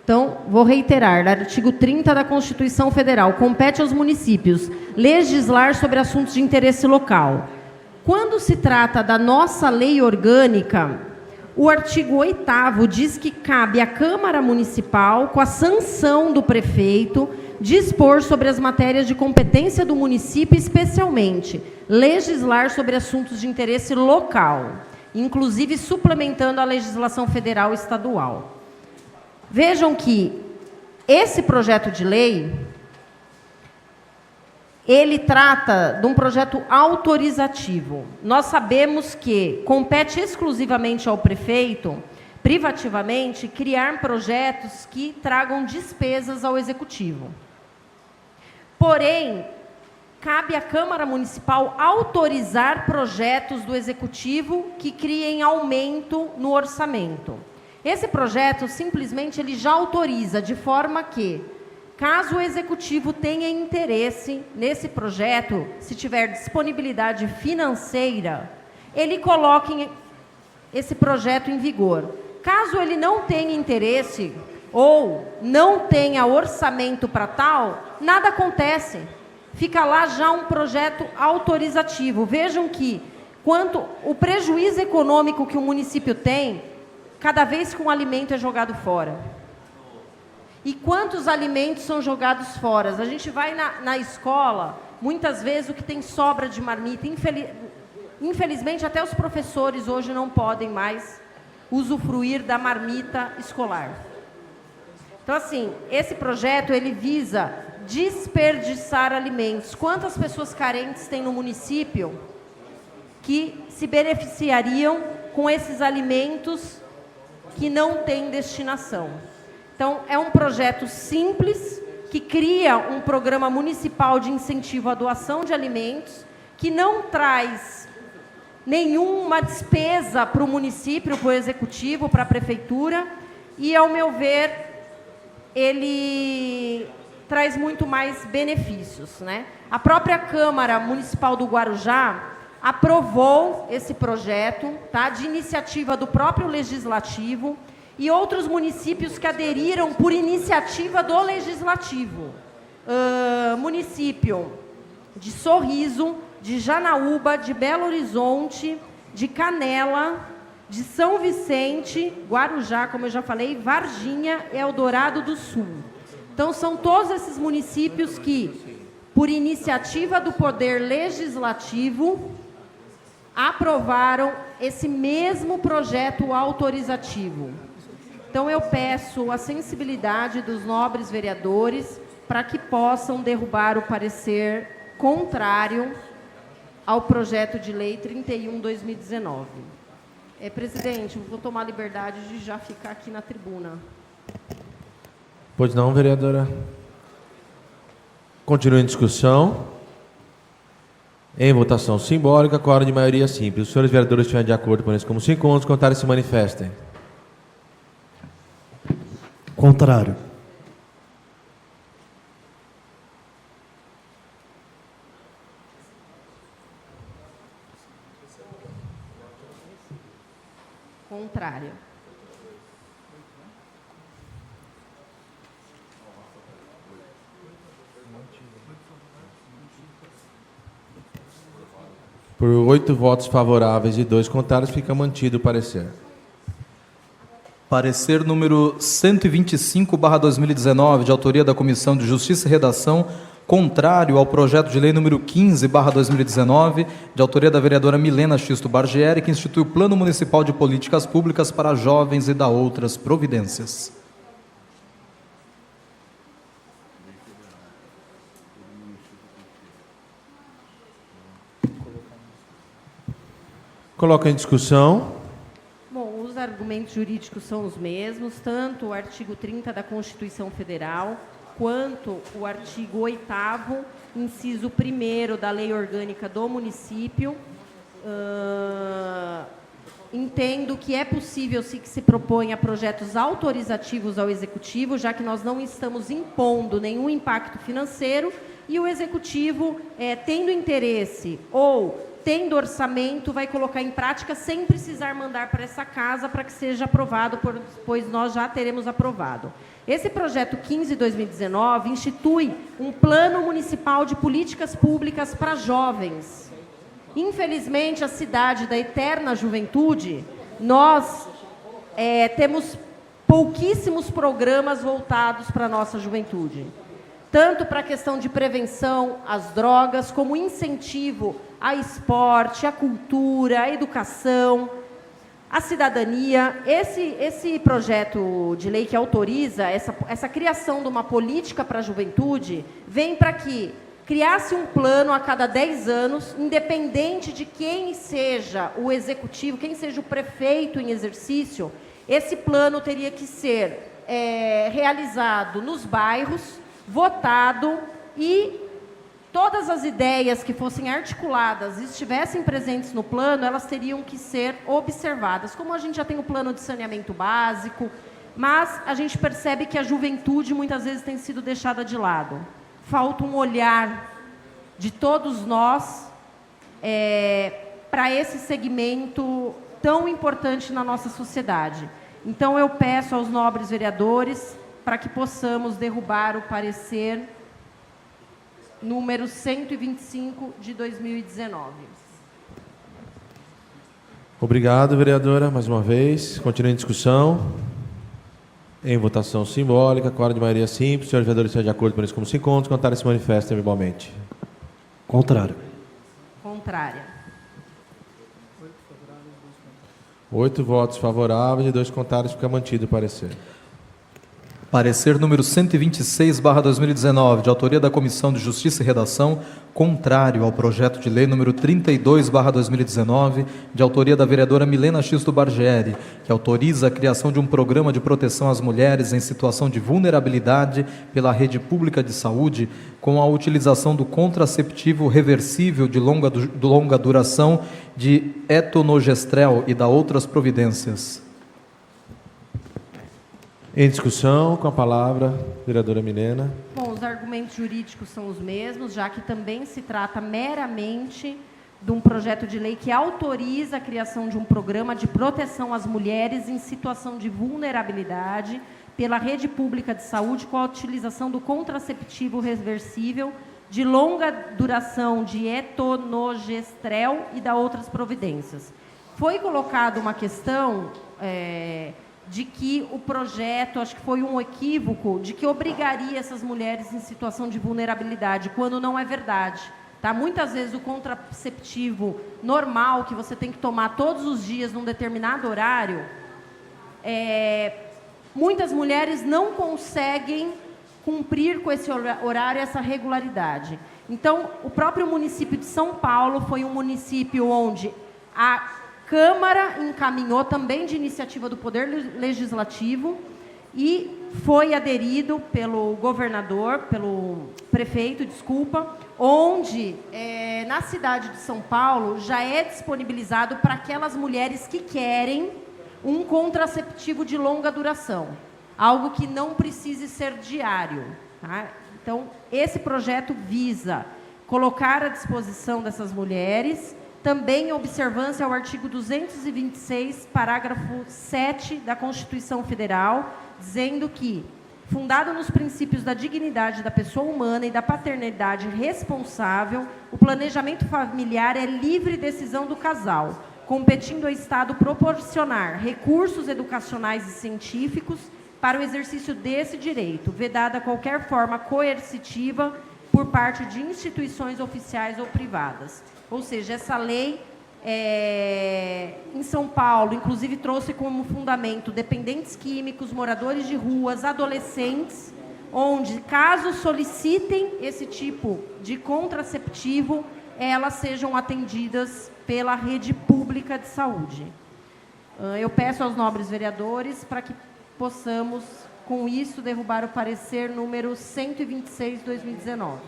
Então, vou reiterar, artigo 30 da Constituição Federal, compete aos municípios legislar sobre assuntos de interesse local. Quando se trata da nossa lei orgânica, o artigo 8º diz que cabe à Câmara Municipal, com a sanção do prefeito, dispor sobre as matérias de competência do município, especialmente legislar sobre assuntos de interesse local, inclusive suplementando a legislação federal e estadual. Vejam que esse projeto de lei, ele trata de um projeto autorizativo. Nós sabemos que compete exclusivamente ao prefeito, privativamente, criar projetos que tragam despesas ao executivo. Porém, cabe à Câmara Municipal autorizar projetos do executivo que criem aumento no orçamento. Esse projeto, simplesmente, ele já autoriza, de forma que, caso o executivo tenha interesse nesse projeto, se tiver disponibilidade financeira, ele coloque esse projeto em vigor. Caso ele não tenha interesse, ou não tenha orçamento para tal, nada acontece. Fica lá já um projeto autorizativo. Vejam que quanto o prejuízo econômico que o município tem, cada vez que um alimento é jogado fora. E quantos alimentos são jogados fora? A gente vai na escola, muitas vezes o que tem sobra de marmita, infelizmente até os professores hoje não podem mais usufruir da marmita escolar. Então, assim, esse projeto, ele visa desperdiçar alimentos. Quantas pessoas carentes tem no município que se beneficiariam com esses alimentos que não têm destinação? Então, é um projeto simples, que cria um programa municipal de incentivo à doação de alimentos, que não traz nenhuma despesa para o município, para o executivo, para a prefeitura, e, ao meu ver, ele traz muito mais benefícios, né? A própria Câmara Municipal do Guarujá aprovou esse projeto, tá, de iniciativa do próprio Legislativo, e outros municípios que aderiram por iniciativa do Legislativo. Município de Sorriso, de Janaúba, de Belo Horizonte, de Canela, de São Vicente, Guarujá, como eu já falei, Varginha e Eldorado do Sul. Então, são todos esses municípios que, por iniciativa do Poder Legislativo, aprovaram esse mesmo projeto autorizativo. Então, eu peço a sensibilidade dos nobres vereadores para que possam derrubar o parecer contrário ao projeto de lei 31/2019. Presidente, vou tomar a liberdade de já ficar aqui na tribuna. Pois não, vereadora. Continua em discussão. Em votação simbólica, quórum de maioria simples. Os senhores vereadores estiverem de acordo com isso como 5 anos, contarem se manifestem. Contrário. Contrário. Por 8 votos favoráveis e 2 contrários, fica mantido o parecer. Parecer número 125/2019, de autoria da Comissão de Justiça e Redação, contrário ao projeto de lei número 15/2019, de autoria da vereadora Milena Xisto Bargieri, que institui o Plano Municipal de Políticas Públicas para Jovens e dá outras providências. Coloca em discussão. Bom, os argumentos jurídicos são os mesmos, tanto o artigo 30 da Constituição Federal, quanto o artigo 8º, inciso 1º da Lei Orgânica do Município. Entendo que é possível que se proponha projetos autorizativos ao Executivo, já que nós não estamos impondo nenhum impacto financeiro, e o Executivo, tendo interesse ou tendo orçamento, vai colocar em prática sem precisar mandar para essa casa para que seja aprovado, pois nós já teremos aprovado. Esse projeto 15/2019 institui um Plano Municipal de Políticas Públicas para Jovens. Infelizmente, a cidade da eterna juventude, nós temos pouquíssimos programas voltados para a nossa juventude. Tanto para a questão de prevenção às drogas, como incentivo a esporte, a cultura, a educação, a cidadania. Esse projeto de lei que autoriza essa criação de uma política para a juventude vem para que criasse um plano a cada 10 anos, independente de quem seja o executivo, quem seja o prefeito em exercício. Esse plano teria que ser realizado nos bairros, votado, e todas as ideias que fossem articuladas e estivessem presentes no plano, elas teriam que ser observadas. Como a gente já tem o plano de saneamento básico, mas a gente percebe que a juventude muitas vezes tem sido deixada de lado. Falta um olhar de todos nós para esse segmento tão importante na nossa sociedade. Então, eu peço aos nobres vereadores para que possamos derrubar o parecer número 125 de 2019. Obrigado, vereadora, mais uma vez. Continue em discussão. Em votação simbólica, quórum de maioria simples. Senhores vereadores, estão de acordo com isso como se encontra. Contrário, se manifestem verbalmente. Contrário. Contrária. 8 votos favoráveis e 2 contrários. Fica mantido o parecer. Parecer número 126/2019, de autoria da Comissão de Justiça e Redação, contrário ao projeto de lei número 32/2019, de autoria da vereadora Milena Xisto Bargieri, que autoriza a criação de um programa de proteção às mulheres em situação de vulnerabilidade pela rede pública de saúde, com a utilização do contraceptivo reversível de longa duração de etonogestrel e da outras providências. Em discussão, com a palavra, vereadora Milena. Bom, os argumentos jurídicos são os mesmos, já que também se trata meramente de um projeto de lei que autoriza a criação de um programa de proteção às mulheres em situação de vulnerabilidade pela rede pública de saúde com a utilização do contraceptivo reversível de longa duração de etonogestrel e da outras providências. Foi colocada uma questão de que o projeto, acho que foi um equívoco, de que obrigaria essas mulheres em situação de vulnerabilidade, quando não é verdade. Tá? Muitas vezes o contraceptivo normal, que você tem que tomar todos os dias num determinado horário, muitas mulheres não conseguem cumprir com esse horário, essa regularidade. Então, o próprio município de São Paulo foi um município onde a Câmara encaminhou também de iniciativa do Poder Legislativo e foi aderido pelo governador, pelo prefeito, desculpa, onde na cidade de São Paulo já é disponibilizado para aquelas mulheres que querem um contraceptivo de longa duração, algo que não precise ser diário. Tá? Então, esse projeto visa colocar à disposição dessas mulheres também em observância ao artigo 226, parágrafo 7 da Constituição Federal, dizendo que, fundado nos princípios da dignidade da pessoa humana e da paternidade responsável, o planejamento familiar é livre decisão do casal, competindo ao Estado proporcionar recursos educacionais e científicos para o exercício desse direito, vedada qualquer forma coercitiva por parte de instituições oficiais ou privadas. Ou seja, essa lei em São Paulo, inclusive, trouxe como fundamento dependentes químicos, moradores de ruas, adolescentes, onde, caso solicitem esse tipo de contraceptivo, elas sejam atendidas pela rede pública de saúde. Eu peço aos nobres vereadores para que possamos, com isso, derrubar o parecer número 126/2019.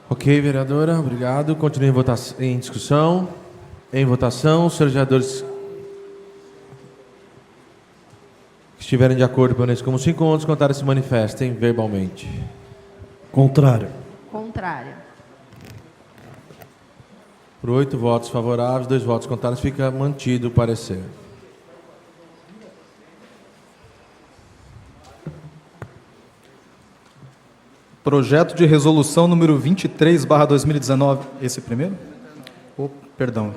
Ok, vereadora, obrigado. Continue em discussão. Em votação, os senhores vereadores que estiverem de acordo com isso como se encontram, contrários se manifestem verbalmente. Contrário. Contrária. Por 8 votos favoráveis, 2 votos contrários, fica mantido o parecer. Projeto de resolução número 23/2019. Esse primeiro? Perdão.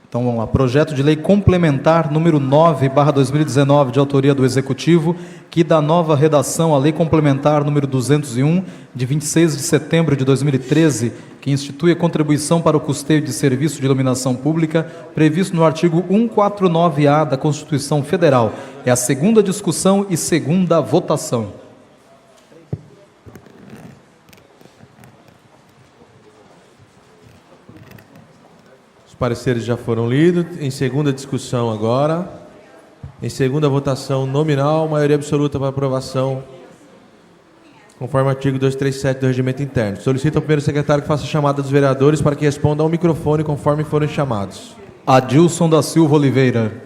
Então vamos lá. Projeto de lei complementar número 9/2019, de autoria do Executivo, que dá nova redação à lei complementar número 201, de 26 de setembro de 2013, que institui a contribuição para o custeio de serviço de iluminação pública, previsto no artigo 149-A da Constituição Federal. É a segunda discussão e segunda votação. Pareceres já foram lidos. Em segunda discussão agora. Em segunda votação nominal, maioria absoluta para aprovação, conforme o artigo 237 do Regimento Interno. Solicito ao primeiro secretário que faça a chamada dos vereadores para que respondam ao microfone conforme forem chamados. Adilson da Silva Oliveira.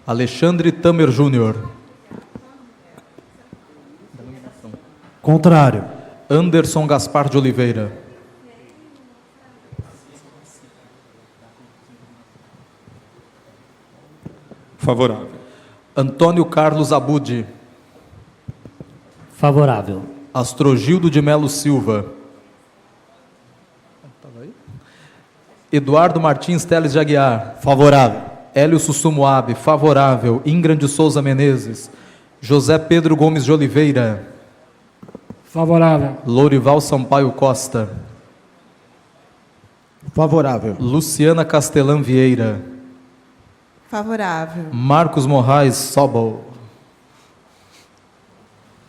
Alexandre Tamer Júnior. Contrário. Anderson Gaspar de Oliveira. Favorável. Antônio Carlos Abud. Favorável. Astrogildo de Melo Silva. Eduardo Martins Teles de Aguiar. Favorável. Hélio Sussumoab, favorável. Ingram de Souza Menezes. José Pedro Gomes de Oliveira. Favorável. Lourival Sampaio Costa. Favorável. Luciana Castelã Vieira. Favorável. Marcos Moraes Sobol.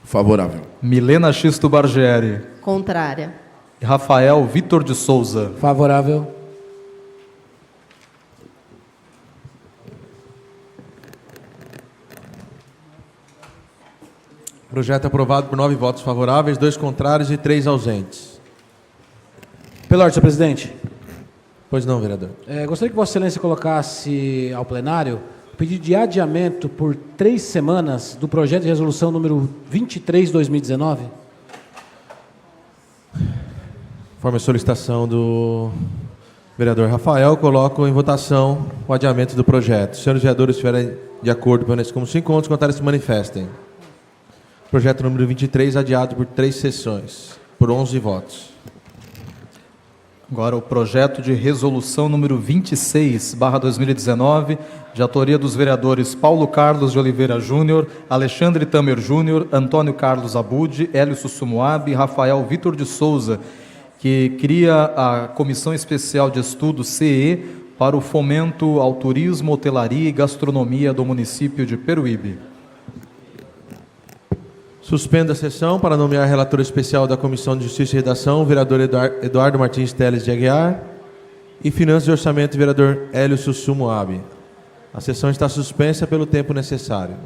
Favorável. Milena Xisto Bargieri. Contrária. Rafael Vitor de Souza. Favorável. Projeto aprovado por 9 votos favoráveis, 2 contrários e 3 ausentes. Pela ordem, senhor presidente. Pois não, vereador. Gostaria que Vossa Excelência colocasse ao plenário o pedido de adiamento por 3 semanas do projeto de resolução número 23/2019. Conforme a solicitação do vereador Rafael, coloco em votação o adiamento do projeto. Se os senhores vereadores estiverem de acordo, permaneçam como se encontram, os contrários se manifestem. Projeto número 23, adiado por 3 sessões, por 11 votos. Agora o projeto de resolução número 26/2019, de autoria dos vereadores Paulo Carlos de Oliveira Júnior, Alexandre Tamer Júnior, Antônio Carlos Abud, Hélio Sussumoab e Rafael Vitor de Souza, que cria a Comissão Especial de Estudo CE para o fomento ao turismo, hotelaria e gastronomia do município de Peruíbe. Suspendo a sessão para nomear relator especial da Comissão de Justiça e Redação, o vereador Eduardo Martins Teles de Aguiar, e Finanças e Orçamento, o vereador Hélio Sussumoab. A sessão está suspensa pelo tempo necessário.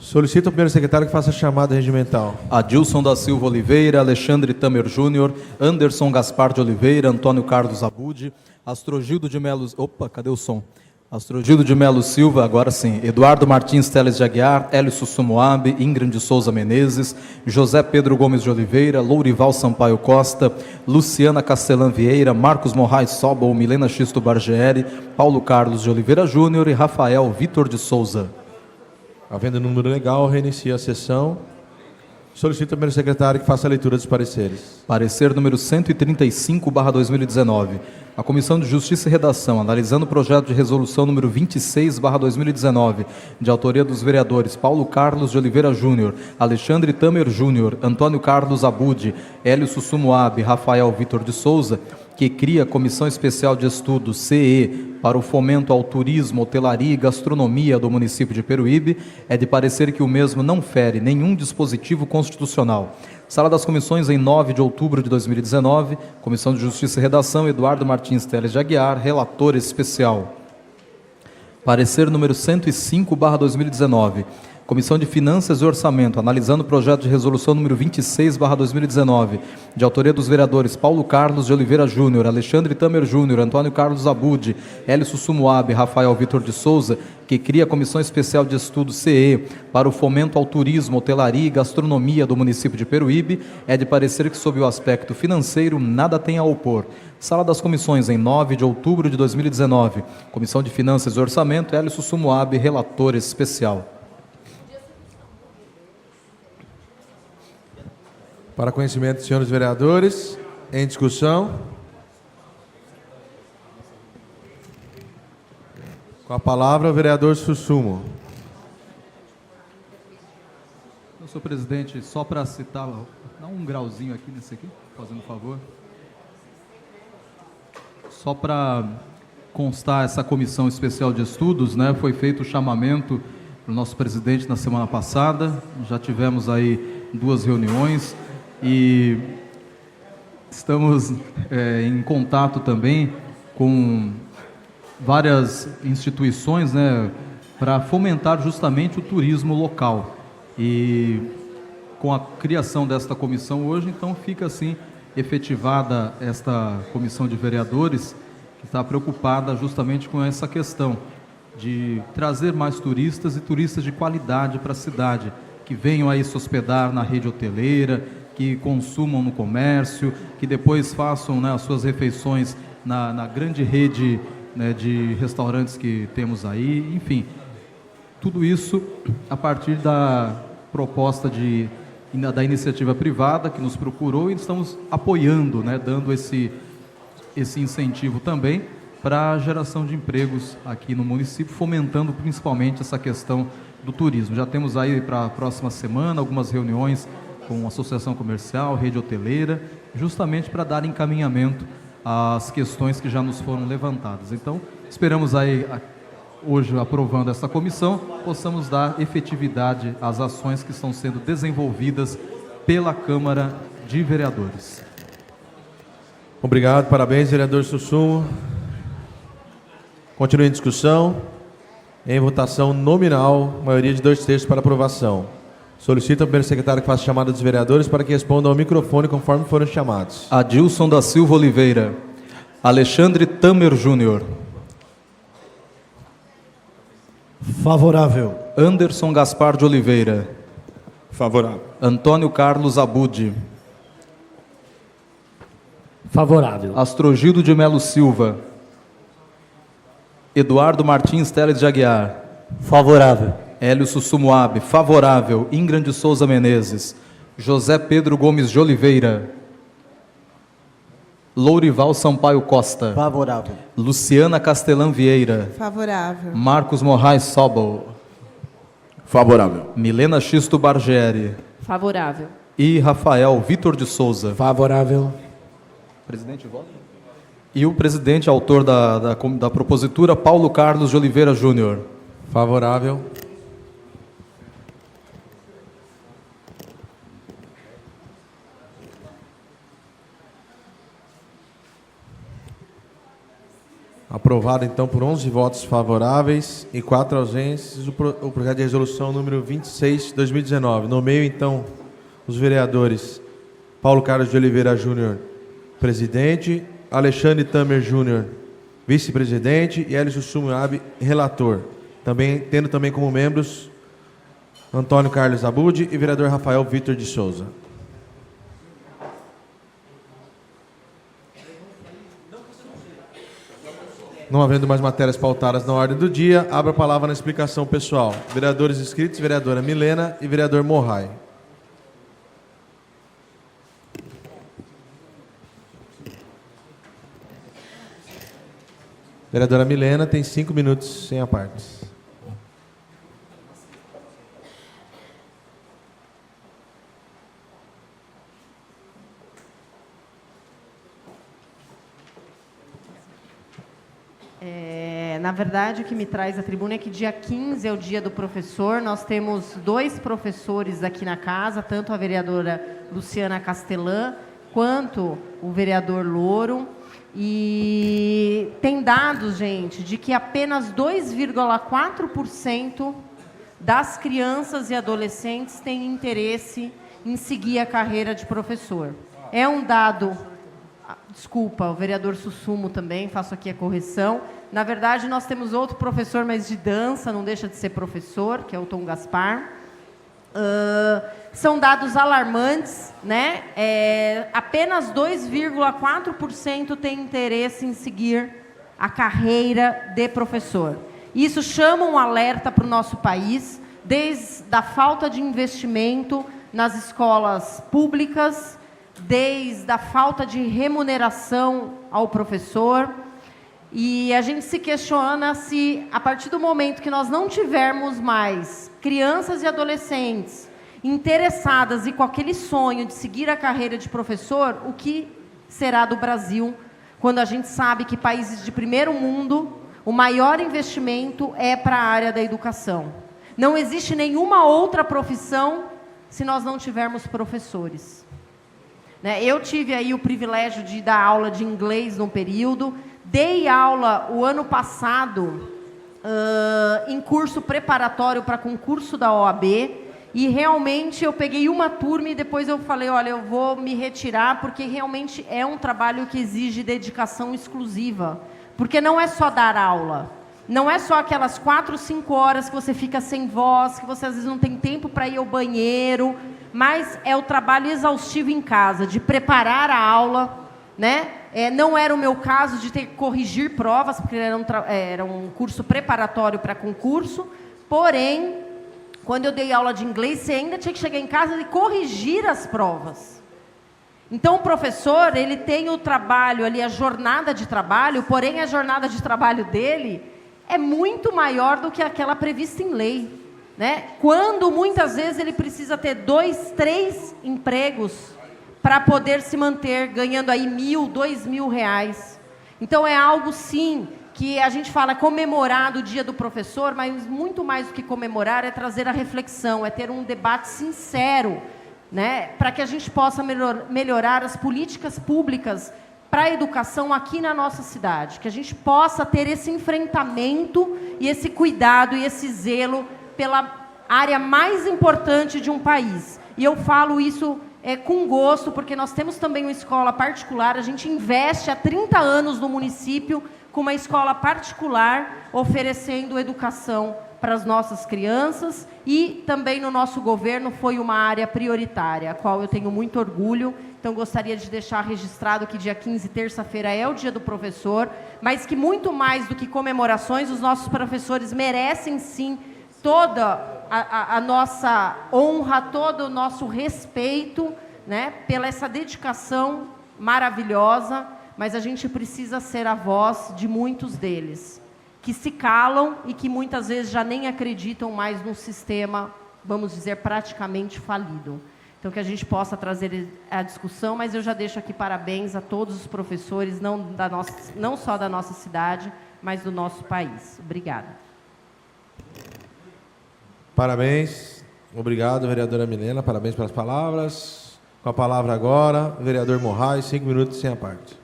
Solicito ao primeiro secretário que faça a chamada regimental. Adilson da Silva Oliveira, Alexandre Tamer Júnior, Anderson Gaspar de Oliveira, Antônio Carlos Abude, Astrogildo de Melo... Opa, cadê o som? Astrogildo de Melo Silva, agora sim. Eduardo Martins Teles de Aguiar, Hélio Sussumoabe, Ingrid de Souza Menezes, José Pedro Gomes de Oliveira, Lourival Sampaio Costa, Luciana Castelã Vieira, Marcos Moraes Sobol, Milena Xisto Bargieri, Paulo Carlos de Oliveira Júnior e Rafael Vitor de Souza. Havendo número legal, reinicia a sessão. Solicito ao primeiro secretário que faça a leitura dos pareceres. Parecer número 135/2019. A Comissão de Justiça e Redação, analisando o projeto de resolução número 26/2019, de autoria dos vereadores Paulo Carlos de Oliveira Júnior, Alexandre Tamer Júnior, Antônio Carlos Abude, Hélio Sussumoabe, Rafael Vitor de Souza, que cria a Comissão Especial de Estudos, CE, para o fomento ao turismo, hotelaria e gastronomia do município de Peruíbe, é de parecer que o mesmo não fere nenhum dispositivo constitucional. Sala das Comissões, em 9 de outubro de 2019, Comissão de Justiça e Redação, Eduardo Martins Teles de Aguiar, relator especial. Parecer número 105/2019. Comissão de Finanças e Orçamento, analisando o projeto de resolução número 26/2019, de autoria dos vereadores Paulo Carlos de Oliveira Júnior, Alexandre Tamer Júnior, Antônio Carlos Abude, Hélio Sussumoabe, Rafael Vitor de Souza, que cria a Comissão Especial de Estudos CE para o fomento ao turismo, hotelaria e gastronomia do município de Peruíbe, é de parecer que, sob o aspecto financeiro, nada tem a opor. Sala das Comissões, em 9 de outubro de 2019, Comissão de Finanças e Orçamento, Hélio Sussumoabe, relator especial. Para conhecimento dos senhores vereadores, em discussão. Com a palavra, o vereador Sussumo. Senhor presidente, só para citar, dá um grauzinho aqui nesse aqui, fazendo um favor. Só para constar essa comissão especial de estudos, né, foi feito o chamamento para o nosso presidente na semana passada, já tivemos aí 2 reuniões e estamos em contato também com várias instituições, né, para fomentar justamente o turismo local. E com a criação desta comissão hoje, então fica assim efetivada esta comissão de vereadores, que está preocupada justamente com essa questão de trazer mais turistas e turistas de qualidade para a cidade, que venham aí se hospedar na rede hoteleira, que consumam no comércio, que depois façam, né, as suas refeições na grande rede, né, de restaurantes que temos aí, enfim, tudo isso a partir da proposta da iniciativa privada que nos procurou, e estamos apoiando, né, dando esse incentivo também para a geração de empregos aqui no município, fomentando principalmente essa questão do turismo. Já temos aí para a próxima semana algumas reuniões com a associação comercial, rede hoteleira, justamente para dar encaminhamento às questões que já nos foram levantadas. Então, esperamos aí, hoje, aprovando essa comissão, possamos dar efetividade às ações que estão sendo desenvolvidas pela Câmara de Vereadores. Obrigado, parabéns, vereador Sussumo. Continua em discussão. Em votação nominal, maioria de 2/3 para aprovação. Solicito ao primeiro secretário que faça a chamada dos vereadores para que respondam ao microfone conforme foram chamados. Adilson da Silva Oliveira. Alexandre Tamer Júnior. Favorável. Anderson Gaspar de Oliveira. Favorável. Antônio Carlos Abude. Favorável. Astrogildo de Melo Silva. Eduardo Martins Teles de Aguiar. Favorável. Hélio Sussumoabe, favorável. Ingrid de Souza Menezes. José Pedro Gomes de Oliveira. Lourival Sampaio Costa. Favorável. Luciana Castelã Vieira. Favorável. Marcos Moraes Sobol. Favorável. Milena Xisto Bargieri. Favorável. E Rafael Vitor de Souza. Favorável. Presidente, vota. E o presidente, autor da propositura, Paulo Carlos de Oliveira Júnior. Favorável. Aprovado, então, por 11 votos favoráveis e 4 ausências, o projeto de resolução número 26 de 2019. Nomeio, então, os vereadores Paulo Carlos de Oliveira Júnior, presidente, Alexandre Tamer Júnior, vice-presidente, e Hélio Sumiabe, relator. Tendo também como membros Antônio Carlos Abud e vereador Rafael Vitor de Souza. Não havendo mais matérias pautadas na ordem do dia, abro a palavra na explicação pessoal. Vereadores inscritos, vereadora Milena e vereador Morrai. Vereadora Milena tem 5 minutos sem a parte. Na verdade, o que me traz à tribuna é que dia 15 é o dia do professor. Nós temos 2 professores aqui na casa, tanto a vereadora Luciana Castelã quanto o vereador Louro. E tem dados, gente, de que apenas 2,4% das crianças e adolescentes têm interesse em seguir a carreira de professor. É um dado... Desculpa, o vereador Sussumo também, faço aqui a correção. Na verdade, nós temos outro professor, mas de dança, não deixa de ser professor, que é o Tom Gaspar. São dados alarmantes, né? Apenas 2,4% tem interesse em seguir a carreira de professor. Isso chama um alerta para o nosso país, desde a falta de investimento nas escolas públicas, desde a falta de remuneração ao professor. E a gente se questiona se, a partir do momento que nós não tivermos mais crianças e adolescentes interessadas e com aquele sonho de seguir a carreira de professor, o que será do Brasil, quando a gente sabe que países de primeiro mundo, o maior investimento é para a área da educação. Não existe nenhuma outra profissão se nós não tivermos professores. Eu tive aí o privilégio de dar aula de inglês num período, dei aula o ano passado em curso preparatório para concurso da OAB, e realmente eu peguei uma turma e depois eu falei, olha, eu vou me retirar, porque realmente é um trabalho que exige dedicação exclusiva, porque não é só dar aula, não é só aquelas 4, 5 horas que você fica sem voz, que você às vezes não tem tempo para ir ao banheiro, mas é o trabalho exaustivo em casa, de preparar a aula, né? Não era o meu caso de ter que corrigir provas, porque era um curso preparatório para concurso, porém, quando eu dei aula de inglês, você ainda tinha que chegar em casa e corrigir as provas. Então, o professor, ele tem o trabalho ali, a jornada de trabalho, porém, a jornada de trabalho dele é muito maior do que aquela prevista em lei. Quando muitas vezes ele precisa ter 2, 3 empregos para poder se manter ganhando aí R$1.000, R$2.000. Então é algo sim que a gente fala comemorar o dia do professor, mas muito mais do que comemorar é trazer a reflexão, é ter um debate sincero, para que a gente possa melhorar as políticas públicas para a educação aqui na nossa cidade, que a gente possa ter esse enfrentamento e esse cuidado e esse zelo pela área mais importante de um país. E eu falo isso com gosto, porque nós temos também uma escola particular, a gente investe há 30 anos no município com uma escola particular, oferecendo educação para as nossas crianças, e também no nosso governo foi uma área prioritária, a qual eu tenho muito orgulho. Então, gostaria de deixar registrado que dia 15, terça-feira, é o dia do professor, mas que muito mais do que comemorações, os nossos professores merecem sim toda a nossa honra, todo o nosso respeito, pela essa dedicação maravilhosa, mas a gente precisa ser a voz de muitos deles, que se calam e que muitas vezes já nem acreditam mais num sistema, vamos dizer, praticamente falido. Então, que a gente possa trazer a discussão, mas eu já deixo aqui parabéns a todos os professores, não só da nossa cidade, mas do nosso país. Obrigada. Parabéns. Obrigado, vereadora Milena. Parabéns pelas palavras. Com a palavra agora, o vereador Morrai, 5 minutos sem a parte.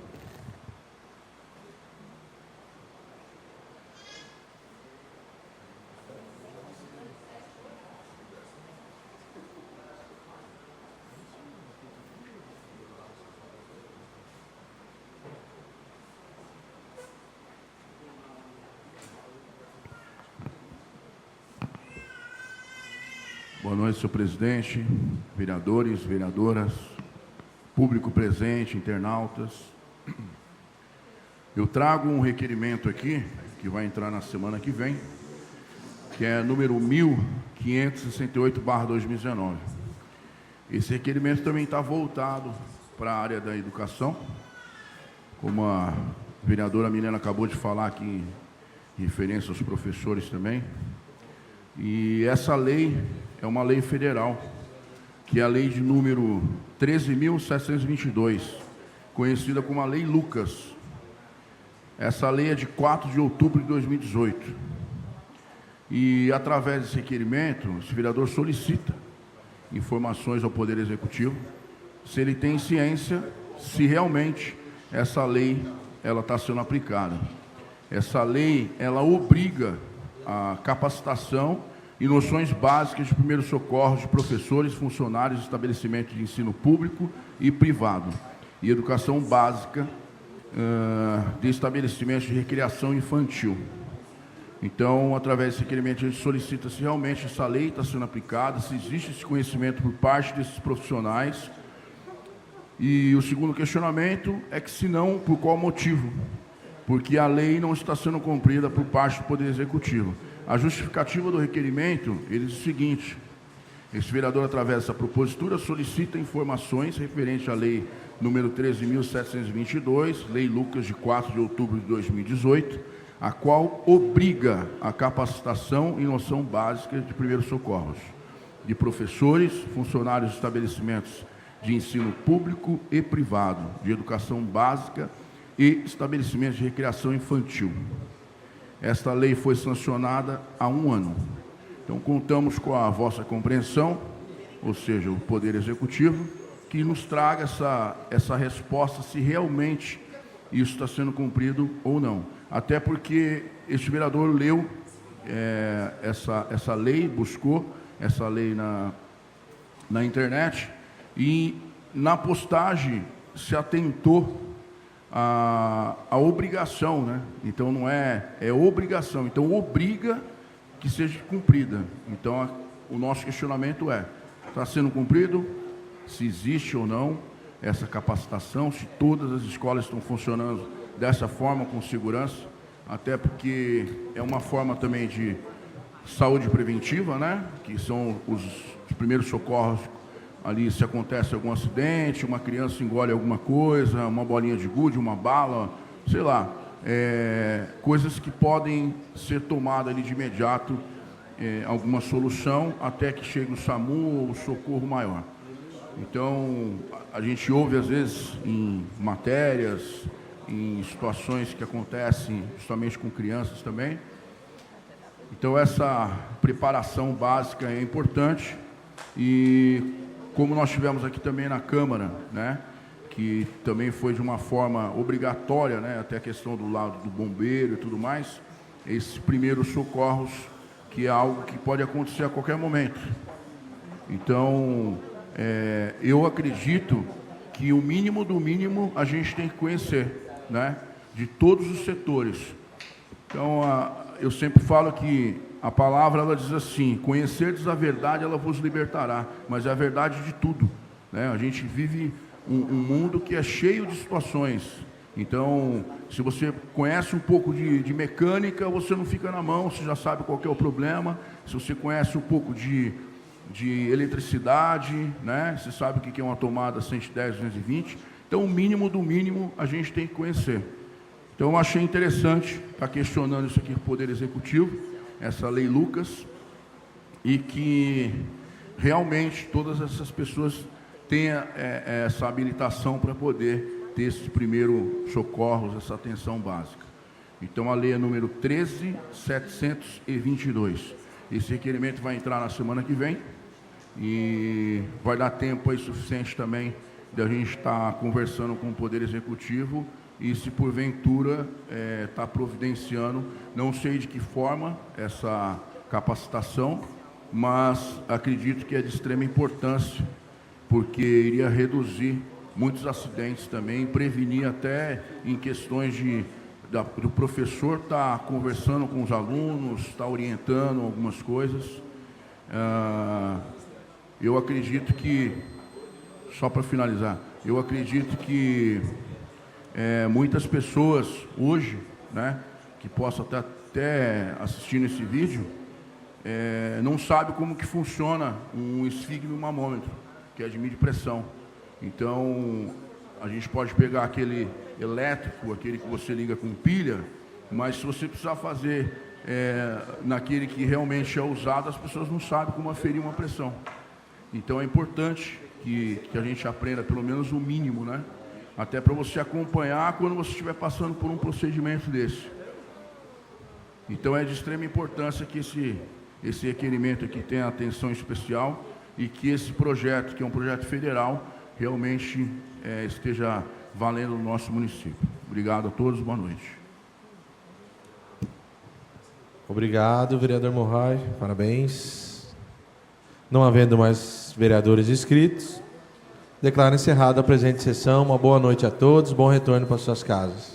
Boa noite, senhor presidente, vereadores, vereadoras, público presente, internautas. Eu trago um requerimento aqui, que vai entrar na semana que vem, que é número 1568/2019. Esse requerimento também está voltado para a área da educação, como a vereadora Milena acabou de falar aqui, em referência aos professores também. E essa lei é uma lei federal, que é a lei de número 13.722, conhecida como a Lei Lucas. Essa lei é de 4 de outubro de 2018. E, através desse requerimento, esse vereador solicita informações ao Poder Executivo, se ele tem ciência, se realmente essa lei está sendo aplicada. Essa lei, ela obriga a capacitação e noções básicas de primeiros socorros de professores, funcionários de estabelecimentos de ensino público e privado, e educação básica de estabelecimentos de recreação infantil. Então, através desse requerimento, a gente solicita se realmente essa lei está sendo aplicada, se existe esse conhecimento por parte desses profissionais. E o segundo questionamento é que, se não, por qual motivo? Porque a lei não está sendo cumprida por parte do Poder Executivo. A justificativa do requerimento, ele diz o seguinte: esse vereador, através dessa propositura, solicita informações referentes à lei número 13.722, Lei Lucas, de 4 de outubro de 2018, a qual obriga a capacitação e noção básica de primeiros socorros de professores, funcionários de estabelecimentos de ensino público e privado, de educação básica e estabelecimentos de recreação infantil. Esta lei foi sancionada há 1 ano. Então, contamos com a vossa compreensão, ou seja, o Poder Executivo, que nos traga essa resposta, se realmente isso está sendo cumprido ou não. Até porque este vereador leu essa lei, buscou essa lei na internet, e na postagem se atentou a obrigação, né? Então não é obrigação, então obriga que seja cumprida. Então o nosso questionamento está sendo cumprido? Se existe ou não essa capacitação, se todas as escolas estão funcionando dessa forma, com segurança, até porque é uma forma também de saúde preventiva, né? Que são os primeiros socorros. Ali, se acontece algum acidente, uma criança engole alguma coisa, uma bolinha de gude, uma bala, sei lá, coisas que podem ser tomadas ali de imediato, alguma solução, até que chegue o SAMU ou o socorro maior. Então, a gente ouve, às vezes, em matérias, em situações que acontecem justamente com crianças também. Então, essa preparação básica é importante. E, como nós tivemos aqui também na Câmara, né, que também foi de uma forma obrigatória, né, até a questão do lado do bombeiro e tudo mais, esses primeiros socorros, que é algo que pode acontecer a qualquer momento. Então, eu acredito que o mínimo do mínimo a gente tem que conhecer, né, de todos os setores. Então, eu sempre falo que a palavra, ela diz assim: conhecerdes a verdade, ela vos libertará. Mas é a verdade de tudo, né? A gente vive um mundo que é cheio de situações. Então, se você conhece um pouco de mecânica, você não fica na mão, você já sabe qual que é o problema. Se você conhece um pouco de eletricidade, né? Você sabe o que é uma tomada 110, 220. Então, o mínimo do mínimo a gente tem que conhecer. Então, eu achei interessante estar questionando isso aqui com o Poder Executivo, essa Lei Lucas, e que realmente todas essas pessoas tenham essa habilitação para poder ter esses primeiros socorros, essa atenção básica. Então, a lei é número 13.722. Esse requerimento vai entrar na semana que vem e vai dar tempo aí suficiente também de a gente estar conversando com o Poder Executivo e, se porventura está providenciando, não sei de que forma, essa capacitação, mas acredito que é de extrema importância, porque iria reduzir muitos acidentes também, prevenir até em questões do professor estar conversando com os alunos, estar orientando algumas coisas. eu acredito que, só para finalizar, eu acredito que muitas pessoas hoje, né, que possam estar até assistindo esse vídeo, não sabem como que funciona um esfigmomamômetro, que é de medir pressão. Então, a gente pode pegar aquele elétrico, aquele que você liga com pilha, mas se você precisar fazer naquele que realmente é usado, as pessoas não sabem como aferir uma pressão. Então, é importante que a gente aprenda pelo menos o mínimo, né? Até para você acompanhar quando você estiver passando por um procedimento desse. Então, é de extrema importância que esse requerimento aqui tenha atenção especial e que esse projeto, que é um projeto federal, realmente esteja valendo no nosso município. Obrigado a todos, boa noite. Obrigado, vereador Morrai, parabéns. Não havendo mais vereadores inscritos, declaro encerrada a presente sessão. Uma boa noite a todos, bom retorno para suas casas.